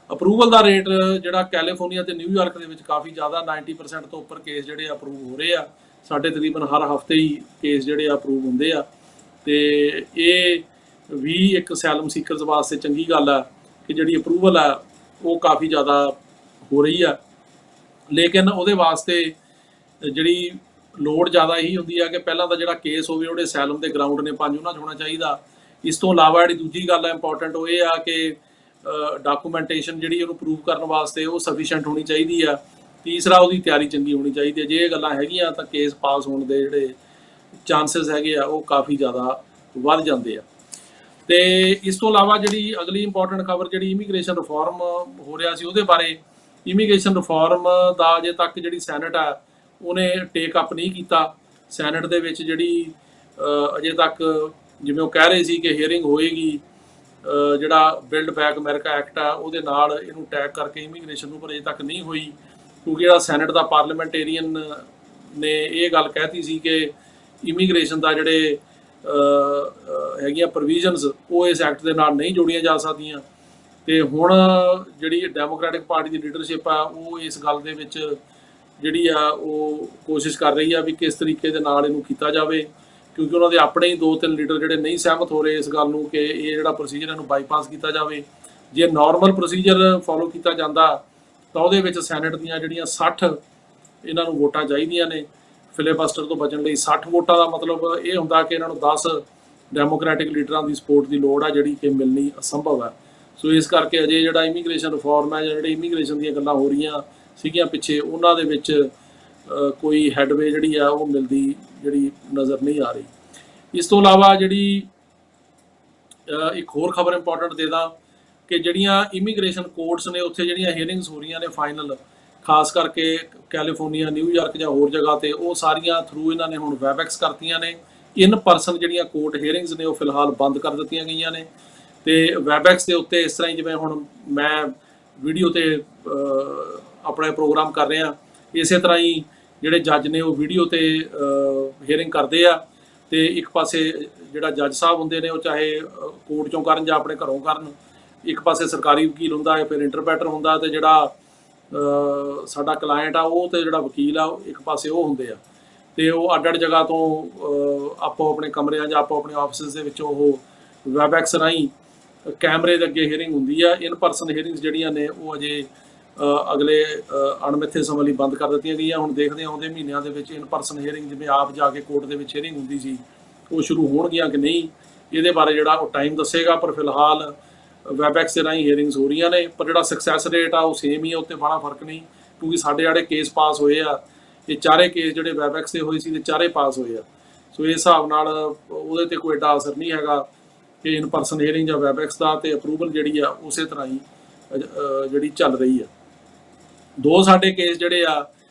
ਅਪਰੂਵਲ ਦਾ ਰੇਟ ਜਿਹੜਾ ਕੈਲੀਫੋਰਨੀਆ ਤੇ ਨਿਊਯਾਰਕ ਦੇ ਵਿੱਚ ਕਾਫੀ ਜ਼ਿਆਦਾ, 90% ਤੋਂ ਉੱਪਰ ਕੇਸ ਜਿਹੜੇ ਅਪਰੂਵ ਹੋ ਰਹੇ ਆ। ਸਾਡੇ ਤਕਰੀਬਨ ਹਰ ਹਫਤੇ ਹੀ ਕੇਸ ਜਿਹੜੇ ਅਪਰੂਵ ਹੁੰਦੇ ਆ, ਤੇ ਇਹ ਵੀ ਇੱਕ ਅਸਾਈਲਮ ਸੀਕਰਸ ਵਾਸਤੇ ਚੰਗੀ ਗੱਲ ਆ ਕਿ ਜਿਹੜੀ ਅਪਰੂਵਲ ਆ ਉਹ ਕਾਫੀ ਜ਼ਿਆਦਾ ਹੋ ਰਹੀ ਆ। ਲੇਕਿਨ ਉਹਦੇ ਵਾਸਤੇ ਜਿਹੜੀ ਲੋੜ ਜ਼ਿਆਦਾ ਇਹੀ ਹੁੰਦੀ ਆ ਕਿ ਪਹਿਲਾਂ ਤਾਂ ਜਿਹੜਾ ਕੇਸ ਹੋਵੇ ਉਹਦੇ ਅਸਾਈਲਮ ਦੇ ਗਰਾਊਂਡ ਨੇ 5 ਉਹਨਾਂ 'ਚ ਹੋਣਾ ਚਾਹੀਦਾ। ਇਸ ਤੋਂ ਇਲਾਵਾ ਜਿਹੜੀ ਦੂਜੀ ਗੱਲ ਆ ਇੰਪੋਰਟੈਂਟ, ਉਹ ਇਹ ਆ ਕਿ ਡਾਕੂਮੈਂਟੇਸ਼ਨ ਜਿਹੜੀ ਉਹਨੂੰ ਪ੍ਰੂਵ ਕਰਨ ਵਾਸਤੇ ਉਹ ਸਫੀਸ਼ੀਐਂਟ ਹੋਣੀ ਚਾਹੀਦੀ ਆ। ਤੀਸਰਾ, ਉਹਦੀ ਤਿਆਰੀ ਚੰਗੀ ਹੋਣੀ ਚਾਹੀਦੀ ਹੈ। ਜੇ ਇਹ ਗੱਲਾਂ ਹੈਗੀਆਂ ਤਾਂ ਕੇਸ ਪਾਸ ਹੋਣ ਦੇ ਜਿਹੜੇ ਚਾਂਸਸ ਹੈਗੇ ਆ ਉਹ ਕਾਫੀ ਜ਼ਿਆਦਾ ਵੱਧ ਜਾਂਦੇ ਆ। ਤੇ ਇਸ ਤੋਂ ਇਲਾਵਾ ਜਿਹੜੀ ਅਗਲੀ ਇੰਪੋਰਟੈਂਟ ਖਬਰ ਜਿਹੜੀ ਇਮੀਗ੍ਰੇਸ਼ਨ ਰਿਫਾਰਮ ਹੋ ਰਿਹਾ ਸੀ, ਉਹਦੇ ਬਾਰੇ ਇਮੀਗ੍ਰੇਸ਼ਨ ਰਿਫਾਰਮ ਦਾ ਅਜੇ ਤੱਕ ਜਿਹੜੀ ਸੈਨੇਟ ਆ ਉਹਨੇ ਟੇਕ ਅਪ ਨਹੀਂ ਕੀਤਾ। ਸੈਨੇਟ ਦੇ ਵਿੱਚ ਜਿਹੜੀ ਅਜੇ ਤੱਕ ਜਿਵੇਂ ਉਹ ਕਹਿ ਰਹੇ ਸੀ ਕਿ ਹੀਅਰਿੰਗ ਹੋਏਗੀ, ਜਿਹੜਾ ਬਿਲਡ ਬੈਕ ਅਮਰੀਕਾ ਐਕਟ ਆ ਉਹਦੇ ਨਾਲ ਇਹਨੂੰ ਟੈਗ ਕਰਕੇ ਇਮੀਗ੍ਰੇਸ਼ਨ ਨੂੰ, ਪਰ ਅਜੇ ਤੱਕ ਨਹੀਂ ਹੋਈ, ਕਿਉਂਕਿ ਜਿਹੜਾ ਸੈਨੇਟ ਦਾ ਪਾਰਲੀਮੈਂਟੇਰੀਅਨ ਨੇ ਇਹ ਗੱਲ ਕਹਿਤੀ ਸੀ ਕਿ ਇਮੀਗ੍ਰੇਸ਼ਨ ਦਾ ਜਿਹੜੇ ਹੈਗੀਆਂ ਪ੍ਰੋਵੀਜ਼ਨਸ ਉਹ ਇਸ ਐਕਟ ਦੇ ਨਾਲ ਨਹੀਂ ਜੋੜੀਆਂ ਜਾ ਸਕਦੀਆਂ। ਤੇ ਹੁਣ ਜਿਹੜੀ ਡੈਮੋਕ੍ਰੈਟਿਕ ਪਾਰਟੀ ਦੀ ਲੀਡਰਸ਼ਿਪ ਆ ਉਹ ਇਸ ਗੱਲ ਦੇ ਵਿੱਚ ਜਿਹੜੀ ਆ ਉਹ ਕੋਸ਼ਿਸ਼ ਕਰ ਰਹੀ ਆ ਵੀ ਕਿਸ ਤਰੀਕੇ ਦੇ ਨਾਲ ਇਹਨੂੰ ਕੀਤਾ ਜਾਵੇ, ਕਿਉਂਕਿ ਉਹਨਾਂ ਦੇ ਆਪਣੇ ਹੀ 2-3 ਲੀਡਰ ਜਿਹੜੇ ਨਹੀਂ ਸਹਿਮਤ ਹੋ ਰਹੇ ਇਸ ਗੱਲ ਨੂੰ ਕਿ ਇਹ ਜਿਹੜਾ ਪ੍ਰੋਸੀਜਰ ਇਹਨੂੰ ਬਾਈਪਾਸ ਕੀਤਾ ਜਾਵੇ। ਜੇ ਨਾਰਮਲ ਪ੍ਰੋਸੀਜਰ ਫੋਲੋ ਕੀਤਾ ਜਾਂਦਾ ਤਾਂ ਉਹਦੇ ਵਿੱਚ ਸੈਨੇਟ ਦੀਆਂ ਜਿਹੜੀਆਂ 60 ਇਹਨਾਂ ਨੂੰ ਵੋਟਾਂ ਚਾਹੀਦੀਆਂ ਨੇ ਫਿਲੇਬਸਟਰ ਤੋਂ ਬਚਣ ਲਈ। 60 ਵੋਟਾਂ ਦਾ ਮਤਲਬ ਇਹ ਹੁੰਦਾ ਕਿ ਇਹਨਾਂ ਨੂੰ 10 ਡੈਮੋਕ੍ਰੈਟਿਕ ਲੀਡਰਾਂ ਦੀ ਸਪੋਰਟ ਦੀ ਲੋੜ ਆ, ਜਿਹੜੀ ਕਿ ਮਿਲਣੀ ਅਸੰਭਵ ਹੈ। ਸੋ ਇਸ ਕਰਕੇ ਅਜੇ ਜਿਹੜਾ ਇਮੀਗ੍ਰੇਸ਼ਨ ਰਿਫਾਰਮ ਹੈ ਜਾਂ ਜਿਹੜੇ ਇਮੀਗ੍ਰੇਸ਼ਨ ਦੀਆਂ ਗੱਲਾਂ ਹੋ ਰਹੀਆਂ ਸੀਗੀਆਂ ਪਿੱਛੇ, ਉਹਨਾਂ ਦੇ ਵਿੱਚ ਕੋਈ ਹੈਡਵੇ ਜਿਹੜੀ ਆ ਉਹ ਮਿਲਦੀ ਜਿਹੜੀ ਨਜ਼ਰ ਨਹੀਂ ਆ ਰਹੀ। ਇਸ ਤੋਂ ਇਲਾਵਾ ਜਿਹੜੀ ਇੱਕ ਹੋਰ ਖਬਰ ਇੰਪੋਰਟੈਂਟ ਦੇ ਦਾਂ ਕਿ ਜਿਹੜੀਆਂ ਇਮੀਗ੍ਰੇਸ਼ਨ ਕੋਰਟਸ ਨੇ ਉੱਥੇ ਜਿਹੜੀਆਂ ਹੀਅਰਿੰਗਸ ਹੋ ਰਹੀਆਂ ਨੇ ਫਾਈਨਲ, ਖਾਸ ਕਰਕੇ ਕੈਲੀਫੋਰਨੀਆ, ਨਿਊਯਾਰਕ ਜਾਂ ਹੋਰ ਜਗ੍ਹਾ ਤੇ, ਉਹ ਸਾਰੀਆਂ ਥਰੂ ਇਹਨਾਂ ਨੇ ਹੁਣ ਵੈਬਐਕਸ ਕਰਤੀਆਂ ਨੇ। ਇਨ ਪਰਸਨ ਜਿਹੜੀਆਂ ਕੋਰਟ ਹੀਅਰਿੰਗਸ ਨੇ ਉਹ ਫਿਲਹਾਲ ਬੰਦ ਕਰ ਦਿੱਤੀਆਂ ਗਈਆਂ ਨੇ, ਤੇ ਵੈਬਐਕਸ ਦੇ ਉੱਤੇ ਇਸ ਤਰ੍ਹਾਂ ਹੀ ਜਿਵੇਂ ਹੁਣ ਮੈਂ ਵੀਡੀਓ ਤੇ ਆਪਣਾ ਪ੍ਰੋਗਰਾਮ ਕਰ ਰਿਹਾ, ਇਸੇ ਤਰ੍ਹਾਂ ਹੀ ਜਿਹੜੇ ਜੱਜ ਨੇ ਉਹ ਵੀਡੀਓ ਤੇ ਹੀਅਰਿੰਗ ਕਰਦੇ ਆ। ਤੇ ਇੱਕ ਪਾਸੇ ਜਿਹੜਾ ਜੱਜ ਸਾਹਿਬ ਹੁੰਦੇ ਨੇ ਉਹ ਚਾਹੇ ਕੋਰਟ ਚੋਂ ਕਰਨ ਜਾਂ ਆਪਣੇ ਘਰੋਂ ਕਰਨ, ਇੱਕ ਪਾਸੇ ਸਰਕਾਰੀ ਵਕੀਲ ਹੁੰਦਾ ਹੈ, ਫਿਰ ਇੰਟਰਪ੍ਰੈਟਰ ਹੁੰਦਾ, ਤੇ ਜਿਹੜਾ ਸਾਡਾ ਕਲਾਇੰਟ ਆ ਉਹ ਤੇ ਜਿਹੜਾ ਵਕੀਲ ਆ ਇੱਕ ਪਾਸੇ ਉਹ ਹੁੰਦੇ ਆ। ਤੇ ਉਹ ਅੱਡ-ਅੱਡ ਜਗ੍ਹਾ ਤੋਂ ਆਪੋ ਆਪਣੇ ਕਮਰਿਆਂ ਜਾਂ ਆਪੋ ਆਪਣੇ ਆਫਿਸਿਸ ਦੇ ਵਿੱਚ ਉਹ ਵੈਬਐਕਸ ਰਾਹੀਂ ਕੈਮਰੇ ਦੇ ਅੱਗੇ ਹੀਅਰਿੰਗ ਹੁੰਦੀ ਆ। ਇਨ ਪਰਸਨ ਹੀਅਰਿੰਗਸ ਜਿਹੜੀਆਂ ਨੇ ਉਹ ਅਜੇ ਅਗਲੇ ਅਣਮਿੱਥੇ ਸਮੇਂ ਲਈ ਬੰਦ ਕਰ ਦਿੱਤੀਆਂ ਗਈਆਂ। ਹੁਣ ਦੇਖਦੇ ਹਾਂ ਆਉਂਦੇ ਮਹੀਨਿਆਂ ਦੇ ਵਿੱਚ ਇਨ ਪਰਸਨ ਹੀਅਰਿੰਗ, ਜਿਵੇਂ ਆਪ ਜਾ ਕੇ ਕੋਰਟ ਦੇ ਵਿੱਚ ਹੀਅਰਿੰਗ ਹੁੰਦੀ ਸੀ, ਉਹ ਸ਼ੁਰੂ ਹੋਣਗੀਆਂ ਕਿ ਨਹੀਂ, ਇਹਦੇ ਬਾਰੇ ਜਿਹੜਾ ਉਹ ਟਾਈਮ ਦੱਸੇਗਾ। ਪਰ ਫਿਲਹਾਲ ਵੈਬਐਕਸ ਦੇ ਰਾਹੀਂ ਹੀਅਰਿੰਗਸ ਹੋ ਰਹੀਆਂ ਨੇ, ਪਰ ਜਿਹੜਾ ਸਕਸੈਸ ਰੇਟ ਆ ਉਹ ਸੇਮ ਹੀ ਆ, ਉੱਤੇ ਬੜਾ ਫਰਕ ਨਹੀਂ, ਕਿਉਂਕਿ ਸਾਡੇ ਜਿਹੜੇ ਕੇਸ ਪਾਸ ਹੋਏ ਆ, ਇਹ ਚਾਰੇ ਕੇਸ ਜਿਹੜੇ ਵੈਬਐਕਸ 'ਤੇ ਹੋਏ ਸੀ ਤੇ ਚਾਰੇ ਪਾਸ ਹੋਏ ਆ। ਸੋ ਇਸ ਹਿਸਾਬ ਨਾਲ ਉਹਦੇ 'ਤੇ ਕੋਈ ਐਡਾ ਅਸਰ ਨਹੀਂ ਹੈਗਾ ਕਿ ਇਨ ਪਰਸਨ ਹੀਅਰਿੰਗ ਜਾਂ ਵੈਬਐਕਸ ਦਾ, ਤੇ ਅਪਰੂਵਲ ਜਿਹੜੀ ਆ ਉਸੇ ਤਰ੍ਹਾਂ ਹੀ ਜਿਹੜੀ ਚੱਲ ਰਹੀ ਆ। ਦੋ ਸਾਡੇ ਕੇਸ ਜਿਹੜੇ ਆ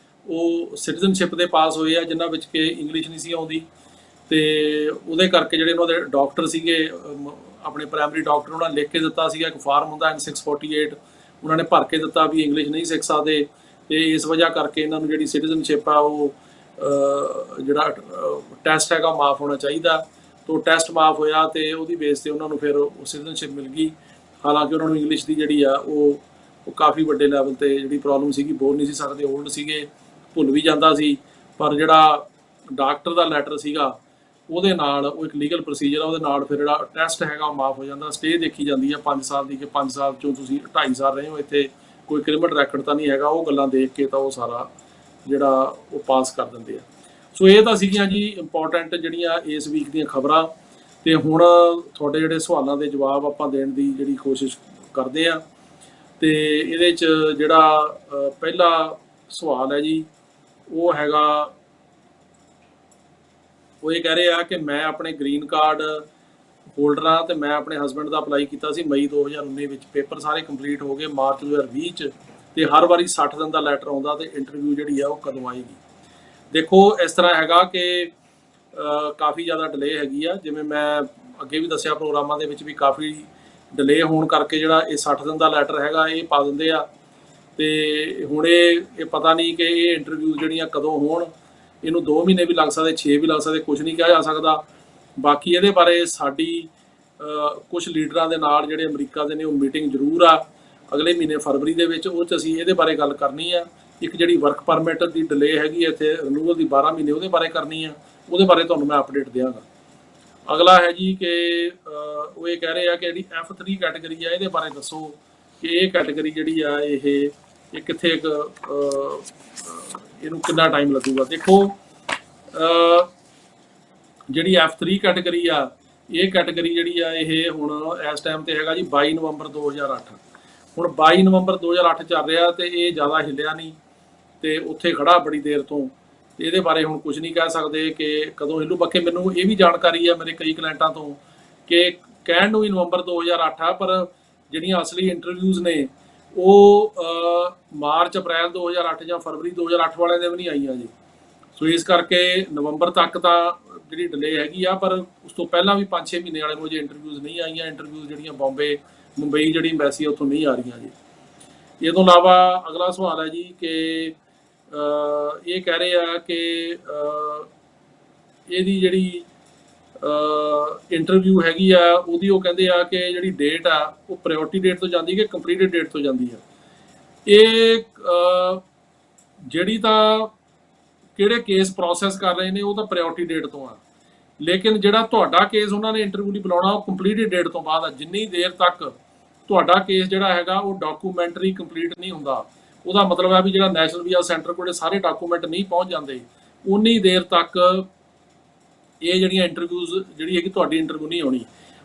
ਉਹ ਸਿਟੀਜ਼ਨਸ਼ਿਪ ਦੇ ਪਾਸ ਹੋਏ ਆ, ਜਿਨ੍ਹਾਂ ਵਿੱਚ ਕਿ ਇੰਗਲਿਸ਼ ਨਹੀਂ ਸੀ ਆਉਂਦੀ, ਤੇ ਉਹਦੇ ਕਰਕੇ ਜਿਹੜੇ ਉਹਨਾਂ ਦੇ ਡਾਕਟਰ ਸੀਗੇ, ਆਪਣੇ ਪ੍ਰਾਇਮਰੀ ਡਾਕਟਰ, ਉਹਨਾਂ ਨੇ ਲਿਖ ਕੇ ਦਿੱਤਾ ਸੀਗਾ, ਇੱਕ ਫਾਰਮ ਹੁੰਦਾ N648, ਉਹਨਾਂ ਨੇ ਭਰ ਕੇ ਦਿੱਤਾ ਵੀ ਇੰਗਲਿਸ਼ ਨਹੀਂ ਸਿੱਖ ਸਕਦੇ, ਤੇ ਇਸ ਵਜ੍ਹਾ ਕਰਕੇ ਇਹਨਾਂ ਨੂੰ ਜਿਹੜੀ ਸਿਟੀਜ਼ਨਸ਼ਿਪ ਆ ਉਹ ਜਿਹੜਾ ਟੈਸਟ ਹੈਗਾ ਮਾਫ ਹੋਣਾ ਚਾਹੀਦਾ। ਤੋਂ ਟੈਸਟ ਮਾਫ ਹੋਇਆ ਤੇ ਉਹਦੀ ਬੇਸ ਤੇ ਉਹਨਾਂ ਨੂੰ ਫਿਰ ਉਹ ਸਿਟੀਜ਼ਨਸ਼ਿਪ ਮਿਲ ਗਈ। ਹਾਲਾਂਕਿ ਉਹਨਾਂ ਨੂੰ ਇੰਗਲਿਸ਼ ਦੀ ਜਿਹੜੀ ਆ ਉਹ ਕਾਫੀ ਵੱਡੇ ਲੈਵਲ ਤੇ ਜਿਹੜੀ ਪ੍ਰੋਬਲਮ ਸੀਗੀ, ਬੋਲ ਨਹੀਂ ਸੀ ਸਕਦੇ, ਓਲਡ ਸੀਗੇ, ਭੁੱਲ ਵੀ ਜਾਂਦਾ ਸੀ। ਪਰ ਜਿਹੜਾ ਡਾਕਟਰ ਦਾ ਲੈਟਰ ਸੀਗਾ ਉਹਦੇ ਨਾਲ, ਉਹ ਇੱਕ ਲੀਗਲ ਪ੍ਰੋਸੀਜਰ ਆ, ਉਹਦੇ ਨਾਲ ਫਿਰ ਜਿਹੜਾ ਟੈਸਟ ਹੈਗਾ ਉਹ ਮਾਫ ਹੋ ਜਾਂਦਾ। ਸਟੇ ਦੇਖੀ ਜਾਂਦੀ ਆ 5 ਸਾਲ ਦੀ, ਕਿ 5 ਸਾਲ ਚੋਂ ਤੁਸੀਂ 2.5 ਸਾਲ ਰਹੇ ਹੋ ਇੱਥੇ, ਕੋਈ ਕ੍ਰਿਮੀਨਲ ਰੈਕਡ ਤਾਂ ਨਹੀਂ ਹੈਗਾ, ਉਹ ਗੱਲਾਂ ਦੇਖ ਕੇ ਤਾਂ ਉਹ ਸਾਰਾ ਜਿਹੜਾ ਉਹ ਪਾਸ ਕਰ ਦਿੰਦੇ ਆ। ਸੋ ਇਹ ਤਾਂ ਸੀਗੀਆਂ ਜੀ ਇੰਪੋਰਟੈਂਟ ਜਿਹੜੀਆਂ ਇਸ ਵੀਕ ਦੀਆਂ ਖਬਰਾਂ। ਤੇ ਹੁਣ ਤੁਹਾਡੇ ਜਿਹੜੇ ਸਵਾਲਾਂ ਦੇ ਜਵਾਬ ਆਪਾਂ ਦੇਣ ਦੀ ਜਿਹੜੀ ਕੋਸ਼ਿਸ਼ ਕਰਦੇ ਆ। ਤੇ ਇਹਦੇ 'ਚ ਜਿਹੜਾ ਪਹਿਲਾ ਸਵਾਲ ਹੈ ਜੀ, ਉਹ ਹੈਗਾ, ਉਹ ਇਹ ਕਹਿ ਰਹੇ ਆ ਕਿ ਮੈਂ ਆਪਣੇ ਗ੍ਰੀਨ ਕਾਰਡ ਹੋਲਡਰ ਹਾਂ ਤੇ ਮੈਂ ਆਪਣੇ ਹਸਬੈਂਡ ਦਾ ਅਪਲਾਈ ਕੀਤਾ ਸੀ ਮਈ 2019 ਵਿੱਚ, ਪੇਪਰ ਸਾਰੇ ਕੰਪਲੀਟ ਹੋ ਗਏ ਮਾਰਚ 2020 'ਚ, ਤੇ ਹਰ ਵਾਰੀ 60 ਦਿਨ ਦਾ ਲੈਟਰ ਆਉਂਦਾ, ਤੇ ਇੰਟਰਵਿਊ ਜਿਹੜੀ ਆ ਉਹ ਕਦੋਂ ਆਏਗੀ। ਦੇਖੋ ਇਸ ਤਰ੍ਹਾਂ ਹੈਗਾ ਕਿ ਕਾਫੀ ਜ਼ਿਆਦਾ ਡਿਲੇ ਹੈਗੀ ਆ, ਜਿਵੇਂ ਮੈਂ ਅੱਗੇ ਵੀ ਦੱਸਿਆ ਪ੍ਰੋਗਰਾਮਾਂ ਦੇ ਵਿੱਚ ਵੀ, ਕਾਫੀ ਡਿਲੇ ਹੋਣ ਕਰਕੇ ਜਿਹੜਾ ਇਹ 60 ਦਿਨ ਦਾ ਲੈਟਰ ਹੈਗਾ ਇਹ ਪਾ ਦਿੰਦੇ ਆ। ਤੇ ਹੁਣ ਇਹ ਪਤਾ ਨਹੀਂ ਕਿ ਇਹ ਇੰਟਰਵਿਊ ਜਿਹੜੀਆਂ ਕਦੋਂ ਹੋਣ, ਇਹਨੂੰ 2 ਮਹੀਨੇ ਵੀ ਲੱਗ ਸਕਦੇ, 6 ਵੀ ਲੱਗ ਸਕਦੇ, ਕੁਝ ਨਹੀਂ ਕਿਹਾ ਜਾ ਸਕਦਾ। ਬਾਕੀ ਇਹਦੇ ਬਾਰੇ ਸਾਡੀ ਕੁਝ ਲੀਡਰਾਂ ਦੇ ਨਾਲ ਜਿਹੜੇ ਅਮਰੀਕਾ ਦੇ ਨੇ ਉਹ ਮੀਟਿੰਗ ਜ਼ਰੂਰ ਆ ਅਗਲੇ ਮਹੀਨੇ ਫਰਵਰੀ ਦੇ ਵਿੱਚ, ਉਹ 'ਚ ਅਸੀਂ ਇਹਦੇ ਬਾਰੇ ਗੱਲ ਕਰਨੀ ਆ। ਇੱਕ ਜਿਹੜੀ ਵਰਕ ਪਰਮਿਟ ਦੀ ਡਿਲੇ ਹੈਗੀ ਇੱਥੇ ਰਿਨੂਅਲ ਦੀ 12 ਮਹੀਨੇ, ਉਹਦੇ ਬਾਰੇ ਕਰਨੀ ਆ, ਉਹਦੇ ਬਾਰੇ ਤੁਹਾਨੂੰ ਮੈਂ ਅਪਡੇਟ ਦਿਆਂਗਾ। ਅਗਲਾ ਹੈ ਜੀ ਕਿ ਉਹ ਇਹ ਕਹਿ ਰਹੇ ਆ ਕਿ ਜਿਹੜੀ F3 ਕੈਟੇਗਰੀ ਆ, ਇਹਦੇ ਬਾਰੇ ਦੱਸੋ ਕਿ ਇਹ ਕੈਟੇਗਰੀ ਜਿਹੜੀ ਆ ਇਹ ਕਿੱਥੇ ਇਹਨੂੰ ਕਿੰਨਾ ਟਾਈਮ ਲੱਗੂਗਾ। ਦੇਖੋ ਜਿਹੜੀ F3 ਕੈਟੇਗਰੀ ਆ, ਇਹ ਕੈਟੇਗਰੀ ਜਿਹੜੀ ਆ ਇਹ ਹੁਣ ਇਸ ਟਾਈਮ ਤੇ ਹੈਗਾ ਜੀ 22 ਨਵੰਬਰ 2008। ਹੁਣ 22 ਨਵੰਬਰ 2008 ਚੱਲ ਰਿਹਾ ਤੇ ਇਹ ਜ਼ਿਆਦਾ ਹਿੱਲਿਆ ਨਹੀਂ, ਤੇ ਉੱਥੇ ਖੜਾ ਬੜੀ ਦੇਰ ਤੋਂ। ਇਹਦੇ ਬਾਰੇ ਹੁਣ ਕੁਝ ਨਹੀਂ ਕਹਿ ਸਕਦੇ ਕਿ ਕਦੋਂ ਹਿੱਲੂ। ਬਾਕੀ ਮੈਨੂੰ ਇਹ ਵੀ ਜਾਣਕਾਰੀ ਆ ਮੇਰੇ ਕਈ ਕਲਾਇੰਟਾਂ ਤੋਂ ਕਿ ਕਹਿਣ ਨੂੰ ਹੀ ਨਵੰਬਰ 2008 ਆ, ਪਰ ਜਿਹੜੀਆਂ ਅਸਲੀ ਇੰਟਰਵਿਊਜ਼ ਨੇ ਉਹ ਮਾਰਚ ਅਪ੍ਰੈਲ 2008 ਜਾਂ ਫਰਵਰੀ 2008 ਵਾਲਿਆਂ ਦੇ ਵੀ ਨਹੀਂ ਆਈਆਂ ਜੀ। ਸੋ ਇਸ ਕਰਕੇ ਨਵੰਬਰ ਤੱਕ ਤਾਂ ਜਿਹੜੀ ਡਿਲੇ ਹੈਗੀ ਆ, ਪਰ ਉਸ ਤੋਂ ਪਹਿਲਾਂ ਵੀ 5-6 ਮਹੀਨੇ ਵਾਲੇ ਨੂੰ ਜੇ ਇੰਟਰਵਿਊਜ਼ ਨਹੀਂ ਆਈਆਂ। ਇੰਟਰਵਿਊਜ਼ ਜਿਹੜੀਆਂ ਮੁੰਬਈ ਜਿਹੜੀ ਐਮਬੈਸੀ ਉੱਥੋਂ ਨਹੀਂ ਆ ਰਹੀਆਂ ਜੀ। ਇਹ ਤੋਂ ਇਲਾਵਾ ਅਗਲਾ ਸਵਾਲ ਹੈ ਜੀ ਕਿ ਇਹ ਕਹਿ ਰਹੇ ਆ ਕਿ ਇਹਦੀ ਜਿਹੜੀ ਇੰਟਰਵਿਊ ਹੈਗੀ ਆ ਉਹਦੀ, ਉਹ ਕਹਿੰਦੇ ਆ ਕਿ ਜਿਹੜੀ ਡੇਟ ਆ ਉਹ ਪ੍ਰਾਇਓਰਟੀ ਡੇਟ ਤੋਂ ਜਾਂਦੀ ਕਿ ਕੰਪਲੀਟਡ ਡੇਟ ਤੋਂ ਜਾਂਦੀ ਆ। ਇਹ ਜਿਹੜੀ ਤਾਂ ਕਿਹੜੇ ਕੇਸ ਪ੍ਰੋਸੈਸ ਕਰ ਰਹੇ ਨੇ ਉਹ ਤਾਂ ਪ੍ਰਾਇਓਰਟੀ ਡੇਟ ਤੋਂ ਆ, ਲੇਕਿਨ ਜਿਹੜਾ ਤੁਹਾਡਾ ਕੇਸ ਉਹਨਾਂ ਨੇ ਇੰਟਰਵਿਊ ਲਈ ਬੁਲਾਉਣਾ ਉਹ ਕੰਪਲੀਟਡ ਡੇਟ ਤੋਂ ਬਾਅਦ ਆ। ਜਿੰਨੀ ਦੇਰ ਤੱਕ ਤੁਹਾਡਾ ਕੇਸ ਜਿਹੜਾ ਹੈਗਾ ਉਹ ਡਾਕੂਮੈਂਟਰੀ ਕੰਪਲੀਟ ਨਹੀਂ ਹੁੰਦਾ, ਉਹਦਾ ਮਤਲਬ ਹੈ ਵੀ ਜਿਹੜਾ ਨੈਸ਼ਨਲ ਵੀਜ਼ਾ ਸੈਂਟਰ ਕੋਲੇ ਸਾਰੇ ਡਾਕੂਮੈਂਟ ਨਹੀਂ ਪਹੁੰਚ ਜਾਂਦੇ, ਉਨੀ ਦੇਰ ਤੱਕ ਇਹ ਜਿਹੜੀਆਂ ਇੰਟਰਵਿਊਜ਼ ਜਿਹੜੀ ਹੈਗੀ ਤੁਹਾਡੀ ਇੰਟਰਵਿਊ ਨਹੀਂ ਹੋਣੀ।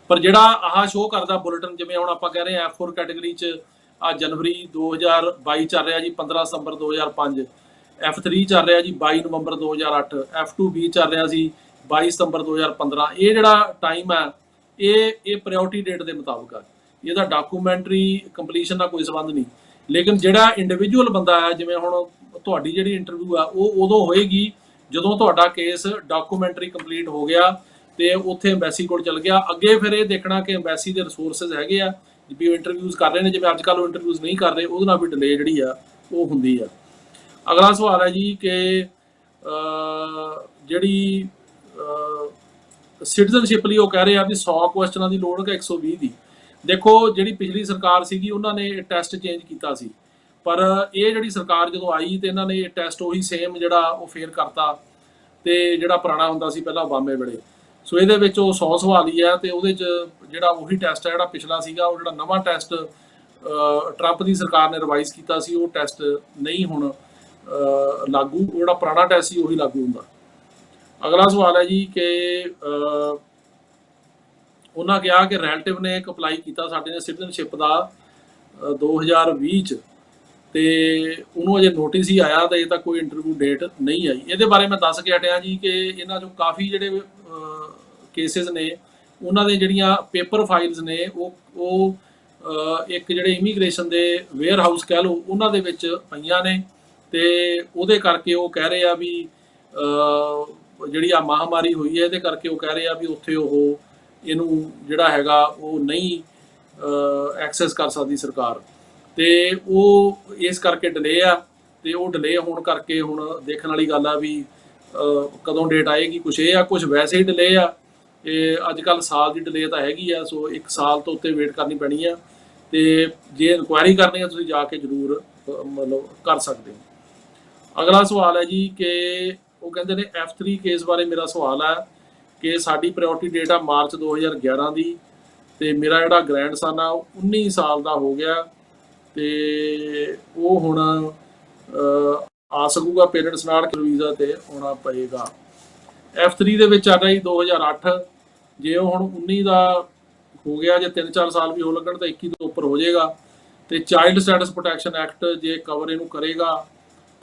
ਪਰ ਜਿਹੜਾ ਆਹ ਸ਼ੋਅ ਕਰਦਾ ਬੁਲੇਟਿਨ, ਜਿਵੇਂ ਹੁਣ ਆਪਾਂ ਕਹਿ ਰਹੇ ਹਾਂ F4 ਕੈਟੇਗਰੀ 'ਚ ਆ ਜਨਵਰੀ 2022 ਚੱਲ ਰਿਹਾ ਜੀ 15 ਸਤੰਬਰ 2005, F3 ਚੱਲ ਰਿਹਾ ਜੀ 22 ਨਵੰਬਰ 2008, F2B ਚੱਲ ਰਿਹਾ ਸੀ 22 ਸਤੰਬਰ 2015। ਇਹ ਜਿਹੜਾ ਟਾਈਮ ਹੈ ਇਹ ਪ੍ਰਾਇਓਰਟੀ ਡੇਟ ਦੇ ਮੁਤਾਬਕ ਆ, ਇਹਦਾ ਡਾਕੂਮੈਂਟਰੀ ਕੰਪਲੀਸ਼ਨ ਨਾਲ ਕੋਈ ਸੰਬੰਧ ਨਹੀਂ। ਲੇਕਿਨ ਜਿਹੜਾ ਇੰਡੀਵਿਜੂਅਲ ਬੰਦਾ ਹੈ, ਜਿਵੇਂ ਹੁਣ ਤੁਹਾਡੀ ਜਿਹੜੀ ਇੰਟਰਵਿਊ ਆ ਉਹ ਉਦੋਂ ਹੋਏਗੀ ਜਦੋਂ ਤੁਹਾਡਾ ਕੇਸ ਡਾਕੂਮੈਂਟਰੀ ਕੰਪਲੀਟ ਹੋ ਗਿਆ ਤੇ ਉੱਥੇ ਐਮਬੈਸੀ ਕੋਲ ਚਲ ਗਿਆ। ਅੱਗੇ ਫਿਰ ਇਹ ਦੇਖਣਾ ਕਿ ਐਮਬੈਸੀ ਦੇ ਰਿਸੋਰਸਿਸ ਹੈਗੇ ਆ ਵੀ ਉਹ ਇੰਟਰਵਿਊਜ਼ ਕਰ ਰਹੇ ਨੇ, ਜਿਵੇਂ ਅੱਜ ਕੱਲ੍ਹ ਉਹ ਇੰਟਰਵਿਊਜ਼ ਨਹੀਂ ਕਰ ਰਹੇ, ਉਹਦੇ ਨਾਲ ਵੀ ਡਿਲੇ ਜਿਹੜੀ ਆ ਉਹ ਹੁੰਦੀ ਆ। ਅਗਲਾ ਸਵਾਲ ਹੈ ਜੀ ਕਿ ਜਿਹੜੀ ਸਿਟੀਜ਼ਨਸ਼ਿਪ ਲਈ ਉਹ ਕਹਿ ਰਹੇ ਆ ਵੀ 100 ਕੁਐਸਚਨਾਂ ਦੀ ਲੋੜ ਹੈ 120 ਦੀ। ਦੇਖੋ ਜਿਹੜੀ ਪਿਛਲੀ ਸਰਕਾਰ ਸੀਗੀ ਉਹਨਾਂ ਨੇ ਟੈਸਟ ਚੇਂਜ ਕੀਤਾ ਸੀ, ਪਰ ਇਹ ਜਿਹੜੀ ਸਰਕਾਰ ਜਦੋਂ ਆਈ ਤੇ ਇਹਨਾਂ ਨੇ ਇਹ ਟੈਸਟ ਉਹੀ ਸੇਮ ਜਿਹੜਾ ਉਹ ਫੇਰ ਕਰਤਾ, ਤੇ ਜਿਹੜਾ ਪੁਰਾਣਾ ਹੁੰਦਾ ਸੀ ਪਹਿਲਾਂ ਓਬਾਮੇ ਵੇਲੇ। ਸੋ ਇਹਦੇ ਵਿੱਚ ਉਹ 100 ਸਵਾਲ ਹੀ ਆ, ਤੇ ਉਹਦੇ 'ਚ ਜਿਹੜਾ ਉਹੀ ਟੈਸਟ ਹੈ ਜਿਹੜਾ ਪਿਛਲਾ ਸੀਗਾ, ਉਹ ਜਿਹੜਾ ਨਵਾਂ ਟੈਸਟ ਟਰੰਪ ਦੀ ਸਰਕਾਰ ਨੇ ਰਿਵਾਈਜ਼ ਕੀਤਾ ਸੀ, ਉਹ ਟੈਸਟ ਨਹੀਂ ਹੁਣ ਲਾਗੂ, ਉਹ ਜਿਹੜਾ ਪੁਰਾਣਾ ਟੈਸਟ ਸੀ ਉਹੀ ਲਾਗੂ ਹੁੰਦਾ। ਅਗਲਾ ਸਵਾਲ ਹੈ ਜੀ ਕਿ ਉਹਨਾਂ ਕਿਹਾ ਕਿ ਰਿਲੇਟਿਵ ਨੇ ਇੱਕ ਅਪਲਾਈ ਕੀਤਾ ਸਾਡੇ ਨੇ ਸਿਟੀਜ਼ਨਸ਼ਿਪ ਦਾ 2020 ਚ, ਤੇ ਉਹਨੂੰ ਅਜੇ ਨੋਟਿਸ ਹੀ ਆਇਆ ਤੇ ਇਹ ਤਾਂ ਕੋਈ ਇੰਟਰਵਿਊ ਡੇਟ ਨਹੀਂ ਆਈ। ਇਹਦੇ ਬਾਰੇ ਮੈਂ ਦੱਸ ਕੇ ਹਟਿਆ ਜੀ ਕਿ ਇਹਨਾਂ ਚੋਂ ਕਾਫੀ ਜਿਹੜੇ ਕੇਸਿਸ ਨੇ ਉਹਨਾਂ ਦੇ ਜਿਹੜੀਆਂ ਪੇਪਰ ਫਾਈਲਸ ਨੇ ਉਹ ਇੱਕ ਜਿਹੜੇ ਇਮੀਗ੍ਰੇਸ਼ਨ ਦੇ ਵੇਅਰ ਹਾਊਸ ਕਹਿ ਲਓ ਉਹਨਾਂ ਦੇ ਵਿੱਚ ਪਈਆਂ ਨੇ, ਤੇ ਉਹਦੇ ਕਰਕੇ ਉਹ ਕਹਿ ਰਹੇ ਆ ਵੀ ਜਿਹੜੀ ਆ ਮਹਾਮਾਰੀ ਹੋਈ ਹੈ ਇਹਦੇ ਕਰਕੇ ਉਹ ਕਹਿ ਰਹੇ ਆ ਵੀ ਉੱਥੇ ਉਹ ਇਹਨੂੰ ਜਿਹੜਾ ਹੈਗਾ ਉਹ ਨਹੀਂ ਐਕਸੈਸ ਕਰ ਸਕਦੀ ਸਰਕਾਰ, ਤੇ ਉਹ ਇਸ ਕਰਕੇ ਡਿਲੇ ਆ। ਤੇ ਉਹ ਡਿਲੇ ਹੋਣ ਕਰਕੇ ਹੁਣ ਦੇਖਣ ਵਾਲੀ ਗੱਲ ਆ ਵੀ ਕਦੋਂ ਡੇਟ ਆਏਗੀ। ਕੁਛ ਇਹ ਆ, ਕੁਛ ਵੈਸੇ ਹੀ ਡਿਲੇ ਆ। ਇਹ ਅੱਜ ਕੱਲ੍ਹ ਸਾਲ ਦੀ ਡਿਲੇ ਤਾਂ ਹੈਗੀ ਆ, ਸੋ 1 ਸਾਲ ਤੋਂ ਉੱਤੇ ਵੇਟ ਕਰਨੀ ਪੈਣੀ ਆ। ਤੇ ਜੇ ਇਨਕੁਆਇਰੀ ਕਰਨੀ ਆ ਤੁਸੀਂ ਜਾ ਕੇ ਜ਼ਰੂਰ ਮਤਲਬ ਕਰ ਸਕਦੇ ਹੋ। ਅਗਲਾ ਸਵਾਲ ਹੈ ਜੀ ਕਿ ਉਹ ਕਹਿੰਦੇ ਨੇ F3 ਕੇਸ ਬਾਰੇ ਮੇਰਾ ਸਵਾਲ ਹੈ ਕਿ ਸਾਡੀ ਪ੍ਰਾਇਓਰਟੀ ਡੇਟ ਆ ਮਾਰਚ 2011 ਦੀ, ਤੇ ਮੇਰਾ ਜਿਹੜਾ ਗ੍ਰੈਂਡਸਨ ਆ ਉਹ 19 ਸਾਲ ਦਾ ਹੋ ਗਿਆ, ਤੇ ਉਹ ਹੁਣ ਆ ਸਕੂਗਾ ਪੇਰੈਂਟਸ ਨਾਲ ਵੀਜ਼ਾ ਤੇ ਆਉਣਾ ਪਏਗਾ। F3 ਦੇ ਵਿੱਚ ਆ ਰਿਹਾ ਜੀ 2008, ਜੇ ਉਹ ਹੁਣ 19 ਦਾ ਹੋ ਗਿਆ, ਜੇ 3-4 ਸਾਲ ਵੀ ਹੋ ਲੱਗਣ ਤਾਂ 21 ਤੋਂ ਉੱਪਰ ਹੋ ਜਾਏਗਾ। ਤੇ ਚਾਈਲਡ ਸਟੇਟਸ ਪ੍ਰੋਟੈਕਸ਼ਨ ਐਕਟ ਜੇ ਕਵਰ ਇਹਨੂੰ ਕਰੇਗਾ